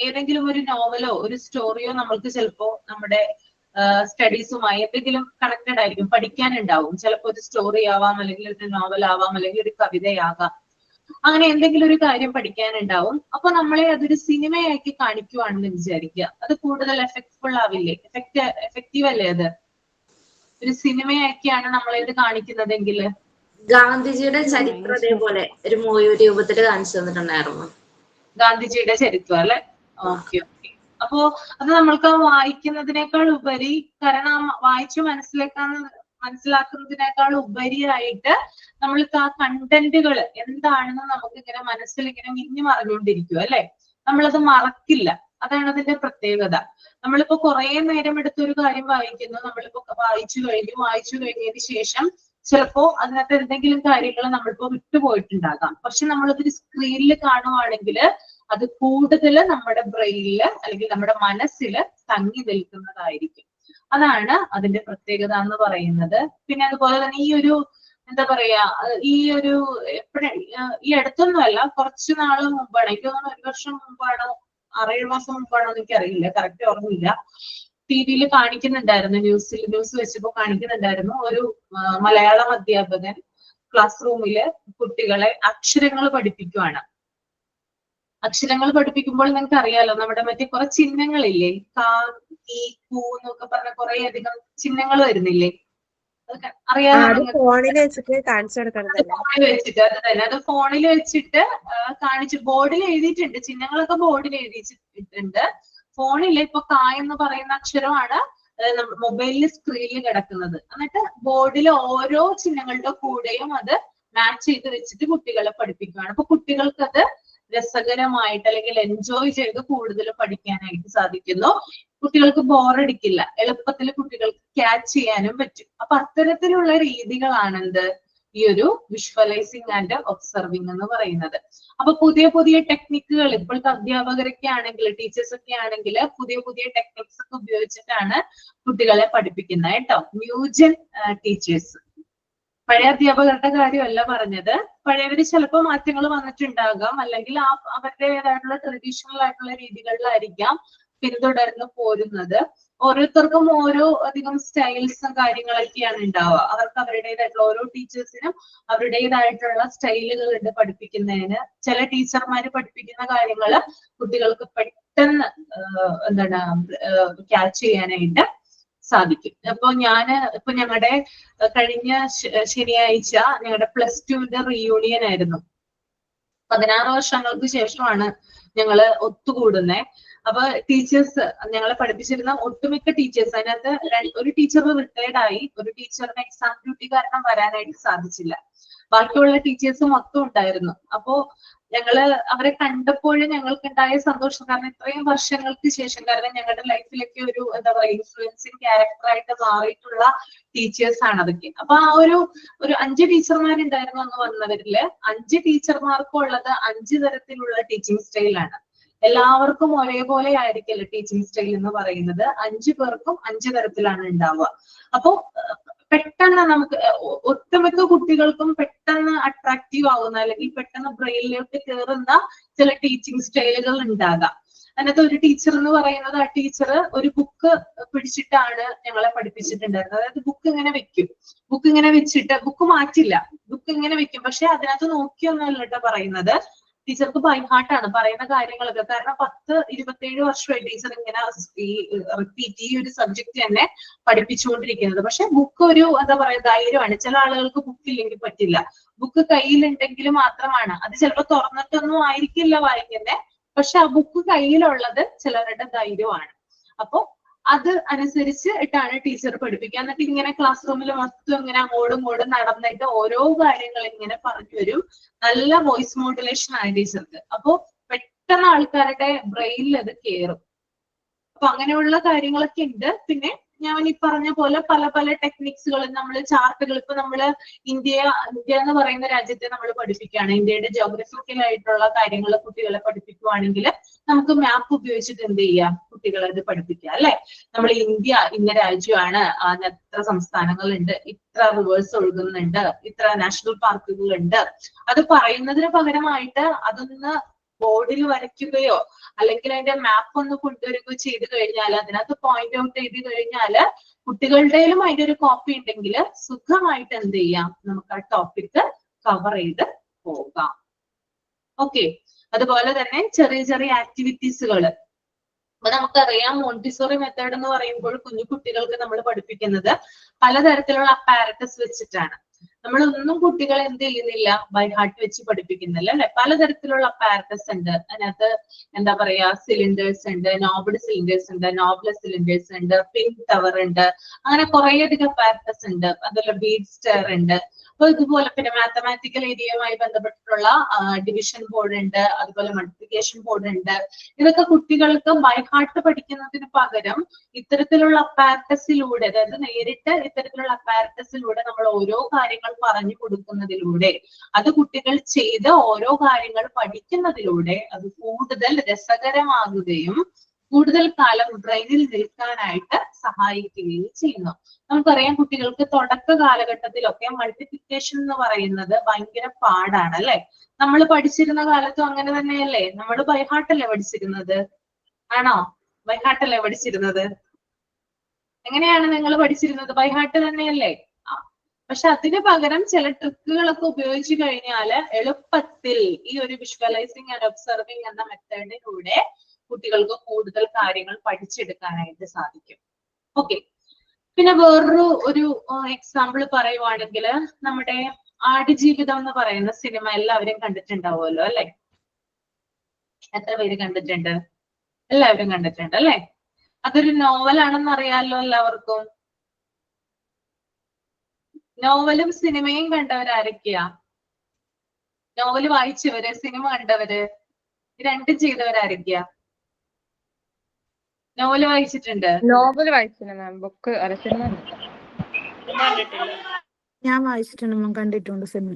S1: ഏതെങ്കിലും ഒരു നോവലോ ഒരു സ്റ്റോറിയോ നമ്മൾക്ക് ചിലപ്പോ നമ്മുടെ സ്റ്റഡീസുമായി എന്തെങ്കിലും കണക്റ്റഡ് ആയിരിക്കും, പഠിക്കാനുണ്ടാവും. ചിലപ്പോൾ ഒരു സ്റ്റോറി ആവാം, അല്ലെങ്കിൽ ഒരു നോവൽ ആവാം, അല്ലെങ്കിൽ ഒരു കവിതയാകാം. അങ്ങനെ എന്തെങ്കിലും ഒരു കാര്യം പഠിക്കാനുണ്ടാവും. അപ്പൊ നമ്മളെ അതൊരു സിനിമയാക്കി കാണിക്കുവാണെന്ന് വിചാരിക്കുക. അത് കൂടുതൽ എഫക്ട്ഫുൾ ആവില്ലേ? എഫക്റ്റീവ് അല്ലേ? അത് ഒരു സിനിമയാക്കിയാണ് നമ്മളെ ഇത് കാണിക്കുന്നതെങ്കിൽ
S3: ഗാന്ധിജിയുടെ ചരിത്രം അതേപോലെ ഒരു മൂവി രൂപത്തിൽ കാണിച്ചു തന്നിട്ടുണ്ടായിരുന്നു.
S1: ഗാന്ധിജിയുടെ ചരിത്രം അല്ലെ? Okay okay. അപ്പോ അത് നമ്മൾക്ക് വായിക്കുന്നതിനേക്കാൾ ഉപരി, കാരണം വായിച്ചു മനസ്സിലാക്കുന്നതിനേക്കാൾ ഉപരിയായിട്ട് നമ്മൾക്ക് ആ കണ്ടന്റുകൾ എന്താണെന്ന് നമുക്ക് ഇങ്ങനെ മനസ്സിൽ ഇങ്ങനെ മിന്നി മറിഞ്ഞുകൊണ്ടിരിക്കും അല്ലെ? നമ്മളത് മറക്കില്ല. അതാണ് അതിന്റെ പ്രത്യേകത. നമ്മളിപ്പോ കുറെ നേരം എടുത്തൊരു കാര്യം വായിക്കുന്നു, നമ്മളിപ്പോ വായിച്ചു കഴിഞ്ഞതിന് ശേഷം ചിലപ്പോ അതിനകത്ത് എന്തെങ്കിലും കാര്യങ്ങൾ നമ്മളിപ്പോ വിട്ടുപോയിട്ടുണ്ടാകാം. പക്ഷെ നമ്മളതൊരു സ്ക്രീനിൽ കാണുവാണെങ്കിൽ അത് കൂടുതൽ നമ്മുടെ ബ്രെയിനില് അല്ലെങ്കിൽ നമ്മുടെ മനസ്സിൽ തങ്ങി നിൽക്കുന്നതായിരിക്കും. അതാണ് അതിന്റെ പ്രത്യേകത എന്ന് പറയുന്നത്. പിന്നെ അതുപോലെ തന്നെ ഈ ഒരു എന്താ പറയാ, ഈ ഒരു ഈ അടുത്തൊന്നുമല്ല, കുറച്ചു നാള് മുമ്പാണ്, എനിക്ക് തോന്നുന്നു 1 വർഷം മുമ്പാണോ 6-7 മാസം മുമ്പാണോ എനിക്ക് അറിയില്ല, കറക്റ്റ് ഓർമ്മയില്ല, ടിവിയിൽ കാണിക്കുന്നുണ്ടായിരുന്നു, ന്യൂസ് വെച്ചപ്പോ കാണിക്കുന്നുണ്ടായിരുന്നു, ഒരു മലയാളം അധ്യാപകൻ ക്ലാസ് റൂമില് കുട്ടികളെ അക്ഷരങ്ങൾ പഠിപ്പിക്കുവാണ്. അക്ഷരങ്ങൾ പഠിപ്പിക്കുമ്പോൾ നിങ്ങൾക്ക് അറിയാലോ, നമ്മുടെ മറ്റേ കുറെ ചിഹ്നങ്ങളില്ലേ, കാ, ഈ, കൂ എന്നൊക്കെ പറഞ്ഞ കുറെ അധികം ചിഹ്നങ്ങൾ വരുന്നില്ലേ? അറിയാമോ?
S2: ഫോണിൽ വെച്ചിട്ട് കാണിച്ചു കൊടുക്കണം.
S1: ഫോണിൽ വെച്ചിട്ട് അത് തന്നെ, അത് ഫോണിൽ വെച്ചിട്ട് കാണിച്ചു, ബോർഡിൽ എഴുതിയിട്ടുണ്ട്, ചിഹ്നങ്ങളൊക്കെ ബോർഡിൽ എഴുതിയിട്ടുണ്ട്. ഫോണിൽ ഇപ്പൊ കാ എന്ന് പറയുന്ന അക്ഷരമാണ് മൊബൈലിൽ സ്ക്രീനിൽ കിടക്കുന്നത്. എന്നിട്ട് ബോർഡിൽ ഓരോ ചിഹ്നങ്ങളുടെ കൂടെയും അത് മാച്ച് ചെയ്ത് വെച്ചിട്ട് കുട്ടികളെ പഠിപ്പിക്കുകയാണ്. അപ്പൊ കുട്ടികൾക്ക് അത് രസകരമായിട്ട് അല്ലെങ്കിൽ എൻജോയ് ചെയ്ത് കൂടുതൽ പഠിക്കാനായിട്ട് സാധിക്കുന്നു. കുട്ടികൾക്ക് ബോറടിക്കില്ല, എളുപ്പത്തിൽ കുട്ടികൾക്ക് ക്യാച്ച് ചെയ്യാനും പറ്റും. അപ്പൊ അത്തരത്തിലുള്ള രീതികളാണ് എന്ത്, ഈ ഒരു വിഷ്വലൈസിങ് ആൻഡ് ഒബ്സർവിങ് എന്ന് പറയുന്നത്. അപ്പൊ പുതിയ പുതിയ ടെക്നിക്കുകൾ ഇപ്പോഴത്തെ അധ്യാപകരൊക്കെ ആണെങ്കിൽ, ടീച്ചേഴ്സ് ഒക്കെ ആണെങ്കിൽ പുതിയ പുതിയ ടെക്നിക്സ് ഒക്കെ ഉപയോഗിച്ചിട്ടാണ് കുട്ടികളെ പഠിപ്പിക്കുന്നത് കേട്ടോ. ന്യൂജൻ ടീച്ചേഴ്സ്, പഴയ അധ്യാപകരുടെ കാര്യമല്ല പറഞ്ഞത്. പഴയവര് ചിലപ്പോൾ മാറ്റങ്ങൾ വന്നിട്ടുണ്ടാകാം, അല്ലെങ്കിൽ അവരുടേതായിട്ടുള്ള ട്രഡീഷണൽ ആയിട്ടുള്ള രീതികളിലായിരിക്കാം പിന്തുടർന്ന് പോരുന്നത്. ഓരോരുത്തർക്കും ഓരോ അധികം സ്റ്റൈൽസും കാര്യങ്ങളൊക്കെയാണ് ഉണ്ടാവുക. അവർക്ക് അവരുടേതായിട്ടുള്ള ഓരോ ടീച്ചേഴ്സിനും അവരുടേതായിട്ടുള്ള സ്റ്റൈലുകൾ ഉണ്ട് പഠിപ്പിക്കുന്നതിന്. ചില ടീച്ചർമാര് പഠിപ്പിക്കുന്ന കാര്യങ്ങൾ കുട്ടികൾക്ക് പെട്ടെന്ന് എന്താണ് ക്യാച്ച് ചെയ്യാനായിട്ട് സാധിക്കും. അപ്പൊ ഞങ്ങളുടെ കഴിഞ്ഞ ശനിയാഴ്ച ഞങ്ങളുടെ +2 റീയൂണിയൻ ആയിരുന്നു. 16 വർഷങ്ങൾക്ക് ശേഷമാണ് ഞങ്ങള് ഒത്തുകൂടുന്നത്. അപ്പൊ ടീച്ചേഴ്സ്, ഞങ്ങളെ പഠിപ്പിച്ചിരുന്ന ഒട്ടുമിക്ക ടീച്ചേഴ്സ്, അതിനകത്ത് ഒരു ടീച്ചർ റിട്ടയർഡ് ആയി, ഒരു ടീച്ചറിന് എക്സാം ഡ്യൂട്ടി കാരണം വരാനായിട്ട് സാധിച്ചില്ല. ബാക്കിയുള്ള ടീച്ചേഴ്സ് മൊത്തം ഉണ്ടായിരുന്നു. അപ്പോ ഞങ്ങള് അവരെ കണ്ടപ്പോഴും ഞങ്ങൾക്ക് ഉണ്ടായ സന്തോഷം, കാരണം ഇത്രയും വർഷങ്ങൾക്ക് ശേഷം, കാരണം ഞങ്ങളുടെ ലൈഫിലൊക്കെ ഒരു എന്താ പറയുക ഇൻഫ്ലുവൻസിങ് ക്യാരക്ടറായിട്ട് മാറിയിട്ടുള്ള ടീച്ചേഴ്സ് ആണ് അതൊക്കെ. അപ്പൊ ആ ഒരു 5 ടീച്ചർമാരുണ്ടായിരുന്നു അന്ന് വന്നവരില്. 5 ടീച്ചർമാർക്കും ഉള്ളത് 5 തരത്തിലുള്ള ടീച്ചിങ് സ്റ്റൈലാണ്. എല്ലാവർക്കും ഒരേപോലെ ആയിരിക്കില്ല ടീച്ചിങ് സ്റ്റൈൽ എന്ന് പറയുന്നത്. 5 പേർക്കും 5 തരത്തിലാണ് ഉണ്ടാവുക. അപ്പോ പെട്ടെന്ന് നമുക്ക് ഒട്ടുമിക്ക കുട്ടികൾക്കും പെട്ടെന്ന് അട്രാക്റ്റീവ് ആവുന്ന അല്ലെങ്കിൽ പെട്ടെന്ന് ബ്രെയിനിലേക്ക് കയറുന്ന ചില ടീച്ചിങ് സ്റ്റൈലുകൾ ഉണ്ടാകാം. അതിനകത്ത് ഒരു ടീച്ചർ എന്ന് പറയുന്നത്, ആ ടീച്ചർ ഒരു ബുക്ക് പിടിച്ചിട്ടാണ് ഞങ്ങളെ പഠിപ്പിച്ചിട്ടുണ്ടായിരുന്നത്. അതായത് ബുക്ക് ഇങ്ങനെ വെക്കും, ബുക്ക് ഇങ്ങനെ വെച്ചിട്ട് ബുക്ക് മാറ്റില്ല, ബുക്ക് ഇങ്ങനെ വെക്കും. പക്ഷെ അതിനകത്ത് നോക്കിയൊന്നുമല്ല കേട്ടോ പറയുന്നത്. ടീച്ചർക്ക് ബൈ ഹാർട്ടാണ് പറയുന്ന കാര്യങ്ങളൊക്കെ. കാരണം 10-27 വർഷമായി ടീച്ചർ ഇങ്ങനെ ഈ ഒരു സബ്ജക്ട് തന്നെ പഠിപ്പിച്ചുകൊണ്ടിരിക്കുന്നത്. പക്ഷെ ബുക്ക് ഒരു എന്താ പറയാ ധൈര്യമാണ്. ചില ആളുകൾക്ക് ബുക്ക് ഇല്ലെങ്കിൽ പറ്റില്ല. ബുക്ക് കയ്യിലുണ്ടെങ്കിൽ മാത്രമാണ്, അത് ചിലപ്പോൾ തുറന്നിട്ടൊന്നും ആയിരിക്കില്ല വായിക്കുന്നത്, പക്ഷെ ആ ബുക്ക് കയ്യിലുള്ളത് ചിലരുടെ ധൈര്യമാണ്. അപ്പൊ അത് അനുസരിച്ച് ഇട്ടാണ് ടീച്ചർ പഠിപ്പിക്കുക. എന്നിട്ട് ഇങ്ങനെ ക്ലാസ് റൂമിൽ മൊത്തം ഇങ്ങനെ അങ്ങോട്ടും ഇങ്ങോട്ടും നടന്നിട്ട് ഓരോ കാര്യങ്ങൾ ഇങ്ങനെ പറഞ്ഞു വരും. നല്ല വോയിസ് മോഡുലേഷൻ ആണ് ടീച്ചർക്ക്. അപ്പൊ പെട്ടെന്ന് ആൾക്കാരുടെ ബ്രെയിനിൽ അത് കയറും. അപ്പൊ അങ്ങനെയുള്ള കാര്യങ്ങളൊക്കെ ഉണ്ട്. പിന്നെ ഞാൻ ഈ പറഞ്ഞ പോലെ പല പല ടെക്നിക്സുകൾ, നമ്മൾ ചാർട്ടുകൾ, ഇപ്പൊ നമ്മള് ഇന്ത്യ എന്ന് പറയുന്ന രാജ്യത്തെ നമ്മൾ പഠിപ്പിക്കുകയാണ്, ഇന്ത്യയുടെ ജോഗ്രഫിക്കൽ ആയിട്ടുള്ള കാര്യങ്ങൾ കുട്ടികളെ പഠിപ്പിക്കുകയാണെങ്കിൽ നമുക്ക് മാപ്പ് ഉപയോഗിച്ചിട്ട് എന്ത് ചെയ്യാം, കുട്ടികളെ അത് പഠിപ്പിക്കുക അല്ലെ. നമ്മൾ ഇന്ത്യ ഇന്ന രാജ്യമാണ്, അതിന് എത്ര സംസ്ഥാനങ്ങളുണ്ട്, ഇത്ര റിവേഴ്സ് ഒഴുകുന്നുണ്ട്, ഇത്ര നാഷണൽ പാർക്കുകൾ ഉണ്ട്, അത് പറയുന്നതിന് പകരമായിട്ട് അതൊന്ന് ബോർഡിൽ വരയ്ക്കുകയോ അല്ലെങ്കിൽ അതിന്റെ മാപ്പ് ഒന്ന് കൊണ്ടുവരികയോ ചെയ്ത് കഴിഞ്ഞാൽ, അതിനകത്ത് പോയിന്റ് ഔട്ട് ചെയ്ത് കഴിഞ്ഞാൽ കുട്ടികളുടെയിലും അതിന്റെ ഒരു കോപ്പി ഉണ്ടെങ്കിൽ സുഖമായിട്ട് എന്ത് ചെയ്യാം, നമുക്ക് ആ ടോപ്പിക് കവർ ചെയ്ത് പോകാം. ഓക്കെ, അതുപോലെ തന്നെ ചെറിയ ചെറിയ ആക്ടിവിറ്റീസുകൾ. അപ്പൊ നമുക്കറിയാം മോണ്ടിസോറി മെത്തേഡ് എന്ന് പറയുമ്പോൾ കുഞ്ഞു കുട്ടികൾക്ക് നമ്മൾ പഠിപ്പിക്കുന്നത് പലതരത്തിലുള്ള അപ്പാരറ്റസ് വെച്ചിട്ടാണ്. നമ്മളൊന്നും കുട്ടികളെ എന്ത് ചെയ്യുന്നില്ല, ബൈ ഹാർട്ട് വെച്ച് പഠിപ്പിക്കുന്നില്ല അല്ലെ. പലതരത്തിലുള്ള അപ്പാരറ്റസ് ഉണ്ട് അതിനകത്ത്. എന്താ പറയാ, സിലിണ്ടേഴ്സ് ഉണ്ട്, നോബിഡ് സിലിണ്ടേഴ്സ് ഉണ്ട്, നോബ്ലെസ് സിലിണ്ടേഴ്സ് ഉണ്ട്, പിങ്ക് ടവർ ഉണ്ട്, അങ്ങനെ കുറെ അധികം അപ്പാരറ്റസ് ഉണ്ട്. അതുപോലെ ബീഡ് സ്റ്റെയർ ഉണ്ട്. അപ്പൊ ഇതുപോലെ പിന്നെ മാത്തമാറ്റിക്കൽ ഏരിയയുമായി ബന്ധപ്പെട്ടിട്ടുള്ള ഡിവിഷൻ ബോർഡ് ഉണ്ട്, അതുപോലെ മൾട്ടിപ്ലിക്കേഷൻ ബോർഡ് ഉണ്ട്. ഇതൊക്കെ കുട്ടികൾക്ക് ബൈ ഹാർട്ട് പഠിക്കുന്നതിന് പകരം ഇത്തരത്തിലുള്ള അപ്പാരറ്റസിലൂടെ, അതായത് നേരിട്ട് ഇത്തരത്തിലുള്ള അപ്പാരറ്റസിലൂടെ നമ്മൾ ഓരോ കാര്യങ്ങൾ പറഞ്ഞു കൊടുക്കുന്നതിലൂടെ, അത് കുട്ടികൾ ചെയ്ത് ഓരോ കാര്യങ്ങൾ പഠിക്കുന്നതിലൂടെ അത് കൂടുതൽ രസകരമാകുകയും കൂടുതൽ കാലം ബ്രെയിനിൽ നിൽക്കാനായിട്ട് സഹായിക്കുകയും ചെയ്യുന്നു. നമുക്കറിയാം കുട്ടികൾക്ക് തുടക്ക കാലഘട്ടത്തിലൊക്കെ മൾട്ടിപ്ലിക്കേഷൻ എന്ന് പറയുന്നത് ഭയങ്കര പാടാണ് അല്ലെ. നമ്മൾ പഠിച്ചിരുന്ന കാലത്തും അങ്ങനെ തന്നെയല്ലേ? നമ്മൾ ബൈഹാർട്ടല്ലേ പഠിച്ചിരുന്നത്? ആണോ? ബൈഹാർട്ടല്ലേ പഠിച്ചിരുന്നത്? എങ്ങനെയാണ് നിങ്ങൾ പഠിച്ചിരുന്നത്? ബൈഹാർട്ട് തന്നെയല്ലേ? പക്ഷെ അതിന് പകരം ചില ട്രിക്കുകളൊക്കെ ഉപയോഗിച്ചു കഴിഞ്ഞാല് എളുപ്പത്തിൽ ഈ ഒരു വിഷ്വലൈസിങ് ആൻഡ് ഒബ്സർവിങ് എന്ന മെത്തേഡിലൂടെ കുട്ടികൾക്ക് കൂടുതൽ കാര്യങ്ങൾ പഠിച്ചെടുക്കാനായിട്ട് സാധിക്കും. ഓക്കെ, പിന്നെ വേറൊരു എക്സാമ്പിൾ പറയുവാണെങ്കിൽ നമ്മുടെ ആടുജീവിതം എന്ന് പറയുന്ന സിനിമ എല്ലാവരും കണ്ടിട്ടുണ്ടാവുമല്ലോ അല്ലെ? എത്ര പേര് കണ്ടിട്ടുണ്ട്? എല്ലാവരും കണ്ടിട്ടുണ്ട് അല്ലെ? അതൊരു നോവലാണെന്ന് അറിയാലോ എല്ലാവർക്കും. നോവലും സിനിമയും കണ്ടവരാരൊക്കെയാ? നോവല് വായിച്ചവര്, സിനിമ കണ്ടവര്, രണ്ടും ചെയ്തവരാരൊക്കെയാ? നോവല് വായിച്ചിട്ടുണ്ട്?
S9: നോവൽ വായിച്ചില്ല മാം, ബുക്ക് അല്ല സിനിമ
S8: ഞാൻ വായിച്ചിട്ടുണ്ട് മാം, കണ്ടിട്ടുണ്ട് സിനിമ.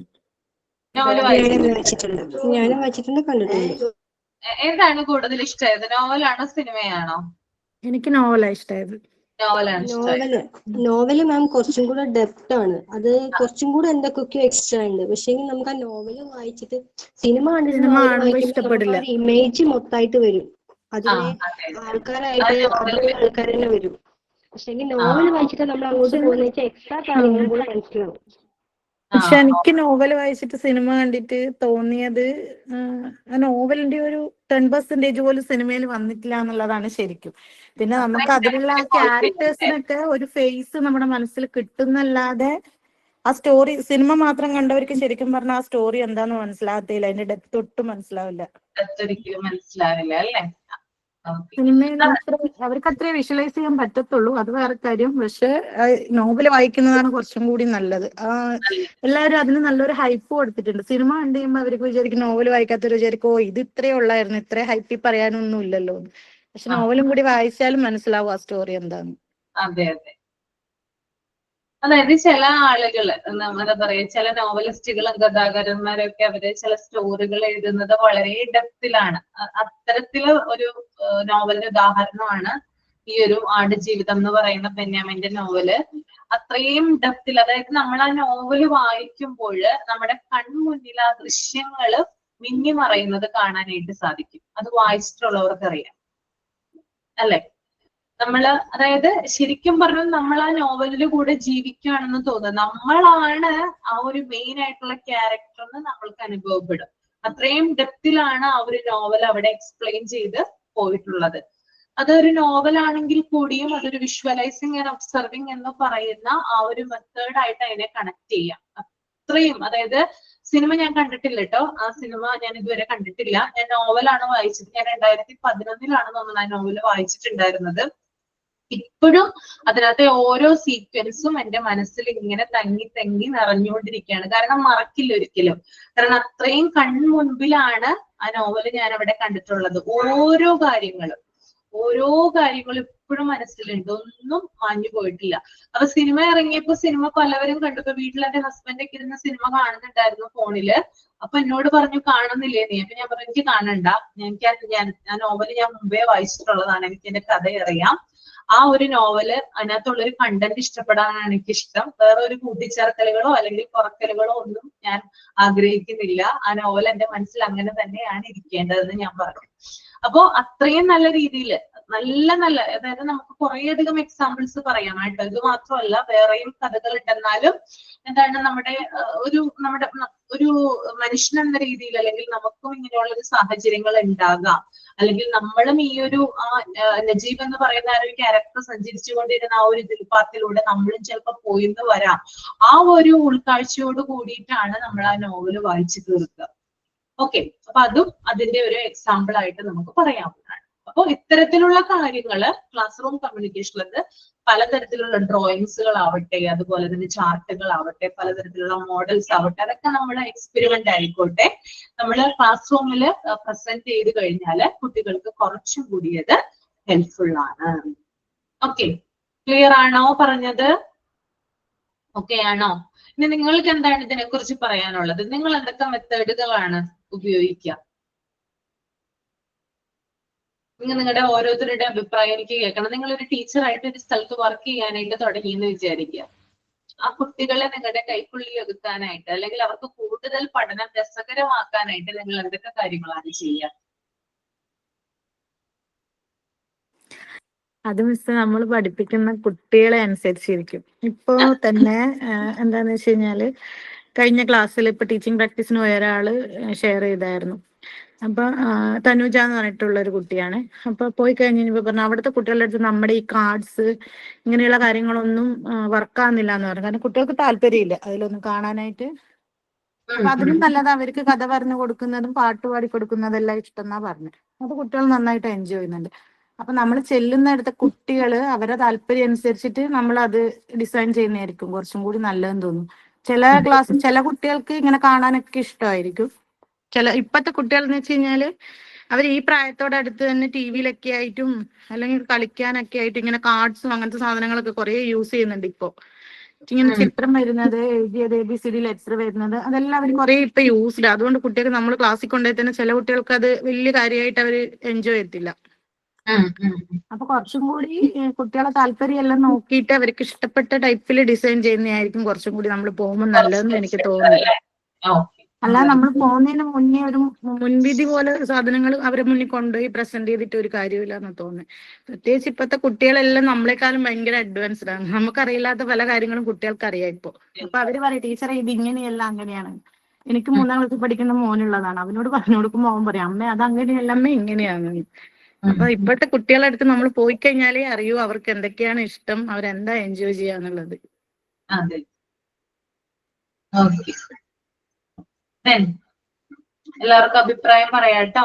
S1: നോവല്
S2: വായിച്ചിട്ടുണ്ട്, ഞാനും വായിച്ചിട്ടുണ്ട്, കണ്ടിട്ടുണ്ട്.
S1: ഏതാണ് കൂടുതൽ ഇഷ്ടമായത്, നോവലാണോ സിനിമയാണോ?
S8: എനിക്ക് നോവലാ ഇഷ്ടമായത്.
S2: നോവല് മാം കുറച്ചും കൂടെ ഡെപ്ത് ആണ്, അത് കുറച്ചും കൂടെ എന്തൊക്കെയോ എക്സ്ട്രാ ഉണ്ട്. പക്ഷെ നമുക്ക് ആ നോവല് വായിച്ചിട്ട് സിനിമ കണ്ടിട്ട്
S8: ഇഷ്ടപ്പെടില്ല.
S2: ഇമേജ് മൊത്തമായിട്ട് വരും, അതിലെ ആൾക്കാരായിട്ട് അതുപോലെ ആൾക്കാർ തന്നെ വരും. പക്ഷെ നോവൽ വായിച്ചിട്ട് നമ്മൾ അങ്ങോട്ട് പോകുന്ന എക്സ്ട്രാ കാര്യങ്ങളും കൂടെ മനസ്സിലാവും.
S8: പക്ഷെ എനിക്ക് നോവൽ വായിച്ചിട്ട് സിനിമ കണ്ടിട്ട് തോന്നിയത് നോവലിന്റെ ഒരു 10% പോലും സിനിമയിൽ വന്നിട്ടില്ല എന്നുള്ളതാണ് ശരിക്കും. പിന്നെ നമുക്ക് അതിലുള്ള ആ ക്യാരക്ടേഴ്സിനൊക്കെ ഒരു ഫേസ് നമ്മുടെ മനസ്സിൽ കിട്ടുന്നല്ലാതെ ആ സ്റ്റോറി, സിനിമ മാത്രം കണ്ടവർക്ക് ശരിക്കും പറഞ്ഞാൽ ആ സ്റ്റോറി എന്താന്ന് മനസ്സിലാകത്തില്ല, അതിന്റെ ഡെപ്ത് ഒട്ടും മനസ്സിലാവില്ല.
S1: മനസ്സിലാവില്ല അല്ലേ?
S8: സിനിമയിൽ അവർക്ക് അത്രേ വിഷ്വലൈസ് ചെയ്യാൻ പറ്റത്തുള്ളൂ, അത് വേറെ കാര്യം. പക്ഷെ നോവല് വായിക്കുന്നതാണ് കുറച്ചും കൂടി നല്ലത്. എല്ലാവരും അതിന് നല്ലൊരു ഹൈപ്പ് കൊടുത്തിട്ടുണ്ട്. സിനിമ കണ്ടു കഴിയുമ്പോൾ അവർക്ക് വിചാരിക്കും, നോവൽ വായിക്കാത്തവർ വിചാരിക്കും ഓ ഇത് ഇത്രേ ഉള്ളായിരുന്നു, ഇത്രേ ഹൈപ്പിൽ പറയാനൊന്നും ഇല്ലല്ലോ. പക്ഷെ നോവലും കൂടി വായിച്ചാലും മനസ്സിലാവും ആ സ്റ്റോറി എന്താന്ന്.
S1: അതെ അതെ, അതായത് ചില ആളുകള് എന്താ പറയാ, ചില നോവലിസ്റ്റുകളും കഥാകാരന്മാരൊക്കെ അവര് ചില സ്റ്റോറികൾ എഴുതുന്നത് വളരെ ഡെപ്തിലാണ്. അത്തരത്തില് ഒരു നോവലിന്റെ ഉദാഹരണമാണ് ഈ ഒരു ആടുജീവിതം എന്ന് പറയുന്ന ബെന്യാമിന്റെ നോവല്. അത്രയും ഡെപ്തിൽ, അതായത് നമ്മൾ ആ നോവല് വായിക്കുമ്പോൾ നമ്മുടെ കൺമുന്നിൽ ആ ദൃശ്യങ്ങള് മിന്നി മറയുന്നത് കാണാനായിട്ട് സാധിക്കും. അത് വായിച്ചിട്ടുള്ളവർക്ക് അറിയാം അല്ലെ? നമ്മള്, അതായത് ശരിക്കും പറഞ്ഞാൽ നമ്മൾ ആ നോവലില് കൂടെ ജീവിക്കുകയാണെന്ന് തോന്നുന്നു. നമ്മളാണ് ആ ഒരു മെയിൻ ആയിട്ടുള്ള ക്യാരക്ടർ എന്ന് നമ്മൾക്ക് അനുഭവപ്പെടും. അത്രയും ഡെപ്തിലാണ് ആ ഒരു നോവൽ അവിടെ എക്സ്പ്ലെയിൻ ചെയ്ത് പോയിട്ടുള്ളത്. അതൊരു നോവലാണെങ്കിൽ കൂടിയും അതൊരു വിഷ്വലൈസിങ് ആൻഡ് ഒബ്സർവിങ് എന്ന് പറയുന്ന ആ ഒരു മെത്തേഡായിട്ട് അതിനെ കണക്ട് ചെയ്യാം. അത്രയും, അതായത് സിനിമ ഞാൻ കണ്ടിട്ടില്ല കേട്ടോ, ആ സിനിമ ഞാൻ ഇതുവരെ കണ്ടിട്ടില്ല. ഞാൻ നോവലാണ് വായിച്ചത്. ഞാൻ 2011 തോന്നുന്നു ആ നോവല് വായിച്ചിട്ടുണ്ടായിരുന്നത്. ഇപ്പോഴും അതിനകത്തെ ഓരോ സീക്വൻസും എന്റെ മനസ്സിൽ ഇങ്ങനെ തങ്ങി തങ്ങി നിറഞ്ഞുകൊണ്ടിരിക്കുകയാണ്. കാരണം മറക്കില്ല ഒരിക്കലും. കാരണം അത്രയും കൺമുൻപിലാണ് ആ നോവല് ഞാൻ അവിടെ കണ്ടിട്ടുള്ളത്. ഓരോ കാര്യങ്ങളും ഇപ്പോഴും മനസ്സിലുണ്ട്, ഒന്നും മാഞ്ഞു പോയിട്ടില്ല. അപ്പൊ സിനിമ ഇറങ്ങിയപ്പോ സിനിമ പലവരും കണ്ടു. ഇപ്പൊ വീട്ടിൽ എന്റെ ഹസ്ബൻഡ് ഒക്കെ ഇരുന്ന് സിനിമ കാണുന്നുണ്ടായിരുന്നു ഫോണില്. അപ്പൊ എന്നോട് പറഞ്ഞു കാണുന്നില്ലേ നീ? അപ്പൊ ഞാൻ പറഞ്ഞു എനിക്ക് കാണണ്ട, ആ നോവല് ഞാൻ മുമ്പേ വായിച്ചിട്ടുള്ളതാണ്, എനിക്ക് എന്റെ കഥ അറിയാം. ആ ഒരു നോവല്, അതിനകത്തുള്ള ഒരു കണ്ടന്റ് ഇഷ്ടപ്പെടാനാണ് എനിക്കിഷ്ടം. വേറെ ഒരു കൂട്ടിച്ചേർക്കലുകളോ അല്ലെങ്കിൽ കുറക്കലുകളോ ഒന്നും ഞാൻ ആഗ്രഹിക്കുന്നില്ല. ആ നോവൽ എന്റെ മനസ്സിൽ അങ്ങനെ തന്നെയാണ് ഇരിക്കേണ്ടതെന്ന് ഞാൻ പറഞ്ഞു. അപ്പോ അത്രയും നല്ല രീതിയിൽ നല്ല അതായത് നമുക്ക് കുറേയധികം എക്സാമ്പിൾസ് പറയാമായിട്ട്. ഇത് മാത്രമല്ല വേറെയും കഥകൾ ഉണ്ടെന്നാലും എന്താണ് നമ്മുടെ ഒരു മനുഷ്യൻ എന്ന രീതിയിൽ അല്ലെങ്കിൽ നമുക്കും ഇങ്ങനെയുള്ള ഒരു സാഹചര്യങ്ങൾ ഉണ്ടാകാം, അല്ലെങ്കിൽ നമ്മളും ഈ ഒരു നജീബ് എന്ന് പറയുന്ന ആ ഒരു ക്യാരക്ടർ സഞ്ചരിച്ചുകൊണ്ടിരുന്ന ആ ഒരു ദിൽപാത്തിലൂടെ നമ്മളും ചിലപ്പോൾ പോയിന്ന് വരാം. ആ ഒരു ഉൾക്കാഴ്ചയോട് കൂടിയിട്ടാണ് നമ്മൾ ആ നോവല് വായിച്ചു തീർക്കുക. ഓക്കെ, അപ്പൊ അതും അതിന്റെ ഒരു എക്സാമ്പിൾ ആയിട്ട് നമുക്ക് പറയാവുന്നതാണ്. അപ്പോൾ ഇത്തരത്തിലുള്ള കാര്യങ്ങള് ക്ലാസ് റൂം കമ്മ്യൂണിക്കേഷനിൽ പലതരത്തിലുള്ള ഡ്രോയിങ്സുകളാവട്ടെ, അതുപോലെ തന്നെ ചാർട്ടുകളാവട്ടെ, പലതരത്തിലുള്ള മോഡൽസ് ആവട്ടെ, അതൊക്കെ നമ്മുടെ എക്സ്പെരിമെന്റ് ആയിക്കോട്ടെ, നമ്മൾ ക്ലാസ് റൂമിൽ പ്രസന്റ് ചെയ്ത് കഴിഞ്ഞാൽ കുട്ടികൾക്ക് കുറച്ചും കൂടി അത് ഹെൽപ്ഫുൾ ആണ്. ഓക്കെ, ക്ലിയർ ആണോ പറഞ്ഞത്? ഓക്കെ ആണോ? ഇനി നിങ്ങൾക്ക് എന്താണ് ഇതിനെ കുറിച്ച് പറയാനുള്ളത്? നിങ്ങൾ എന്തൊക്കെ മെത്തേഡുകളാണ് ഉപയോഗിക്കുക? നിങ്ങൾ നിങ്ങളുടെ ഓരോരുത്തരുടെ അഭിപ്രായം എനിക്ക് കേൾക്കണം. നിങ്ങളൊരു ടീച്ചറായിട്ട് ഒരു സ്ഥലത്ത് വർക്ക് ചെയ്യാനായിട്ട് തുടങ്ങി എന്ന് വിചാരിക്കുക. ആ കുട്ടികളെ നിങ്ങളുടെ കൈക്കുള്ളിൽ ഒതുക്കാനായിട്ട് അല്ലെങ്കിൽ അവർക്ക് കൂടുതൽ പഠനം രസകരമാക്കാനായിട്ട് നിങ്ങൾ എന്തൊക്കെ കാര്യങ്ങളാണ് ചെയ്യുക?
S8: അത് മിസ് നമ്മൾ പഠിപ്പിക്കുന്ന കുട്ടികളെ അനുസരിച്ചിരിക്കും. ഇപ്പോ തന്നെ എന്താന്ന് വെച്ച് കഴിഞ്ഞാല് കഴിഞ്ഞ ക്ലാസ്സിൽ ഇപ്പൊ ടീച്ചിങ് പ്രാക്ടീസിന് പോയ ഒരാള് ഷെയർ ചെയ്തായിരുന്നു. അപ്പൊ തനുജ എന്ന് പറഞ്ഞിട്ടുള്ള ഒരു കുട്ടിയാണ്. അപ്പൊ പോയി കഴിഞ്ഞപ്പോ പറഞ്ഞു അവിടുത്തെ കുട്ടികളുടെ അടുത്ത് നമ്മുടെ ഈ കാർഡ്സ് ഇങ്ങനെയുള്ള കാര്യങ്ങളൊന്നും വർക്കാകുന്നില്ല എന്ന് പറഞ്ഞു. കാരണം കുട്ടികൾക്ക് താല്പര്യമില്ല അതിലൊന്നും കാണാനായിട്ട്. അപ്പൊ അതിനും നല്ലത് അവർക്ക് കഥ പറഞ്ഞു കൊടുക്കുന്നതും പാട്ട് പാടി കൊടുക്കുന്നതെല്ലാം ഇഷ്ടം എന്നാ പറഞ്ഞത്. അത് കുട്ടികൾ നന്നായിട്ട് എൻജോയ് ചെയ്യുന്നുണ്ട്. അപ്പൊ നമ്മൾ ചെല്ലുന്നിടത്ത് കുട്ടികള് അവരെ താല്പര്യം അനുസരിച്ചിട്ട് നമ്മൾ അത് ഡിസൈൻ ചെയ്യുന്നതായിരിക്കും കുറച്ചും കൂടി നല്ലതെന്ന് തോന്നുന്നു. ചില കുട്ടികൾക്ക് ഇങ്ങനെ കാണാനൊക്കെ ഇഷ്ടമായിരിക്കും. ഇപ്പത്തെ കുട്ടികൾ എന്ന് വെച്ച് കഴിഞ്ഞാല് അവർ ഈ പ്രായത്തോടടുത്ത് തന്നെ ടി വിയിലൊക്കെ ആയിട്ടും അല്ലെങ്കിൽ കളിക്കാനൊക്കെ ആയിട്ട് ഇങ്ങനെ കാർഡ്സും അങ്ങനത്തെ സാധനങ്ങളൊക്കെ കുറെ യൂസ് ചെയ്യുന്നുണ്ട്. ഇപ്പൊ ഇങ്ങനെ ചിത്രം വരുന്നത്, എഴുതിയത്, ABCD ലെറ്റർ വരുന്നത്, അതെല്ലാം അവർ കുറെ ഇപ്പൊ യൂസ്ഡ്. അതുകൊണ്ട് കുട്ടികൾക്ക് നമ്മൾ ക്ലാസ്സിൽ കൊണ്ടുപോയി തന്നെ ചില കുട്ടികൾക്ക് അത് വലിയ കാര്യമായിട്ട് അവർ എൻജോയ് ചെയ്യത്തില്ല. അപ്പൊ കുറച്ചും കൂടി കുട്ടികളെ താല്പര്യം എല്ലാം നോക്കിയിട്ട് അവർക്ക് ഇഷ്ടപ്പെട്ട ടൈപ്പിൽ ഡിസൈൻ ചെയ്യുന്നതായിരിക്കും കുറച്ചും കൂടി നമ്മൾ പോകുമ്പോൾ നല്ലതെന്ന് എനിക്ക് തോന്നുന്നു. അല്ലാതെ നമ്മൾ പോകുന്നതിന് മുന്നേ ഒരു മുൻവിധി പോലെ സാധനങ്ങൾ അവരെ മുന്നിൽ കൊണ്ടുപോയി പ്രസന്റ് ചെയ്തിട്ട് ഒരു കാര്യമില്ല എന്ന് തോന്നുന്നു. പ്രത്യേകിച്ച് ഇപ്പോഴത്തെ കുട്ടികളെല്ലാം നമ്മളെക്കാളും ഭയങ്കര അഡ്വാൻസ്ഡ് ആണ്. നമുക്കറിയില്ലാത്ത പല കാര്യങ്ങളും കുട്ടികൾക്ക് അറിയാം ഇപ്പൊ. അപ്പൊ അവര് പറയും ടീച്ചറെ ഇത് ഇങ്ങനെയല്ല അങ്ങനെയാണ്. എനിക്ക് 3ാം ക്ലാസ്സിൽ പഠിക്കുന്ന മോനുള്ളതാണ്. അവനോട് പറഞ്ഞു കൊടുക്കുമ്പോൾ അവൻ പറയും അമ്മ അത് അങ്ങനെയല്ല അമ്മ ഇങ്ങനെയാണ്. അപ്പൊ ഇപ്പോഴത്തെ കുട്ടികളുടെ അടുത്ത് നമ്മൾ പോയി കഴിഞ്ഞാലേ അറിയൂ അവർക്ക് എന്തൊക്കെയാണ് ഇഷ്ടം, അവരെന്താ എൻജോയ് ചെയ്യാന്നുള്ളത്.
S1: അതെ, ഓക്കെ. എല്ലാവർക്കും അഭിപ്രായം പറയാട്ടോ.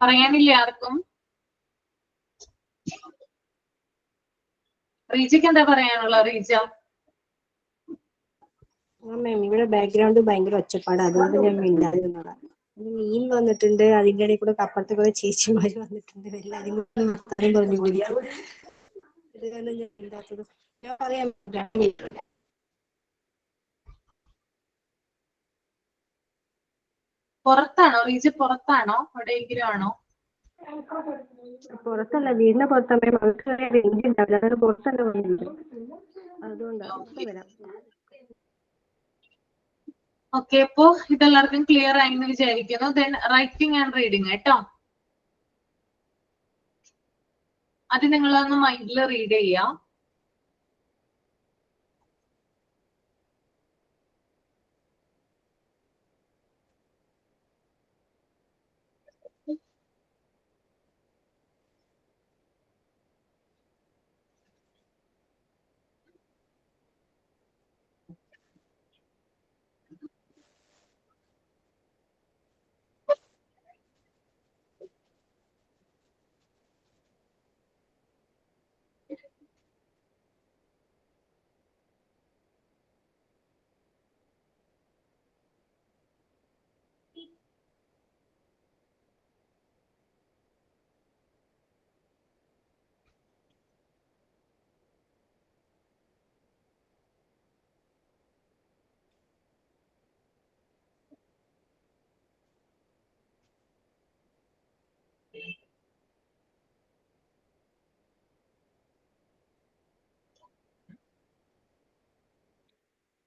S1: പറയാനില്ല ആർക്കും? റീജയ്ക്ക് എന്താ പറയാനുള്ള? റീജ
S2: മാം ഇവിടെ ബാക്ക്ഗ്രൗണ്ട് ഭയങ്കര ഒച്ചപ്പാട്, അതുകൊണ്ട് ഞാൻ മിണ്ടാതിരുന്നതാണ്. മീൻ വന്നിട്ടുണ്ട്, അതിന്റെ ഇടയിൽ കൂടെ അപ്പുറത്തെ കുറെ ചേച്ചിമാര് വന്നിട്ടുണ്ട്, എല്ലാരും കൂടി പറഞ്ഞു കുടിക്കും. ഇത് കാരണം ഞാൻ മിണ്ടാത്തത്. ഞാൻ പറയാം.
S1: പുറത്താണോ? റീജ പുറത്താണോ? എവിടെയെങ്കിലും ആണോ?
S2: പുറത്തല്ല, വീടിന്റെ പുറത്തമ്മേ. മകൾക്ക് റേഞ്ച് ഉണ്ടാവില്ല, അതൊരു പുറത്തല്ല വന്നിട്ടുണ്ട്. അതുകൊണ്ടാണ് വരാം.
S1: ഓക്കെ, അപ്പോ ഇതെല്ലാവർക്കും ക്ലിയർ ആയി എന്ന് വിചാരിക്കുന്നു. ദെൻ റൈറ്റിംഗ് ആൻഡ് റീഡിങ് കേട്ടോ. അത് നിങ്ങളൊന്ന് മൈൻഡിൽ റീഡ് ചെയ്യാം.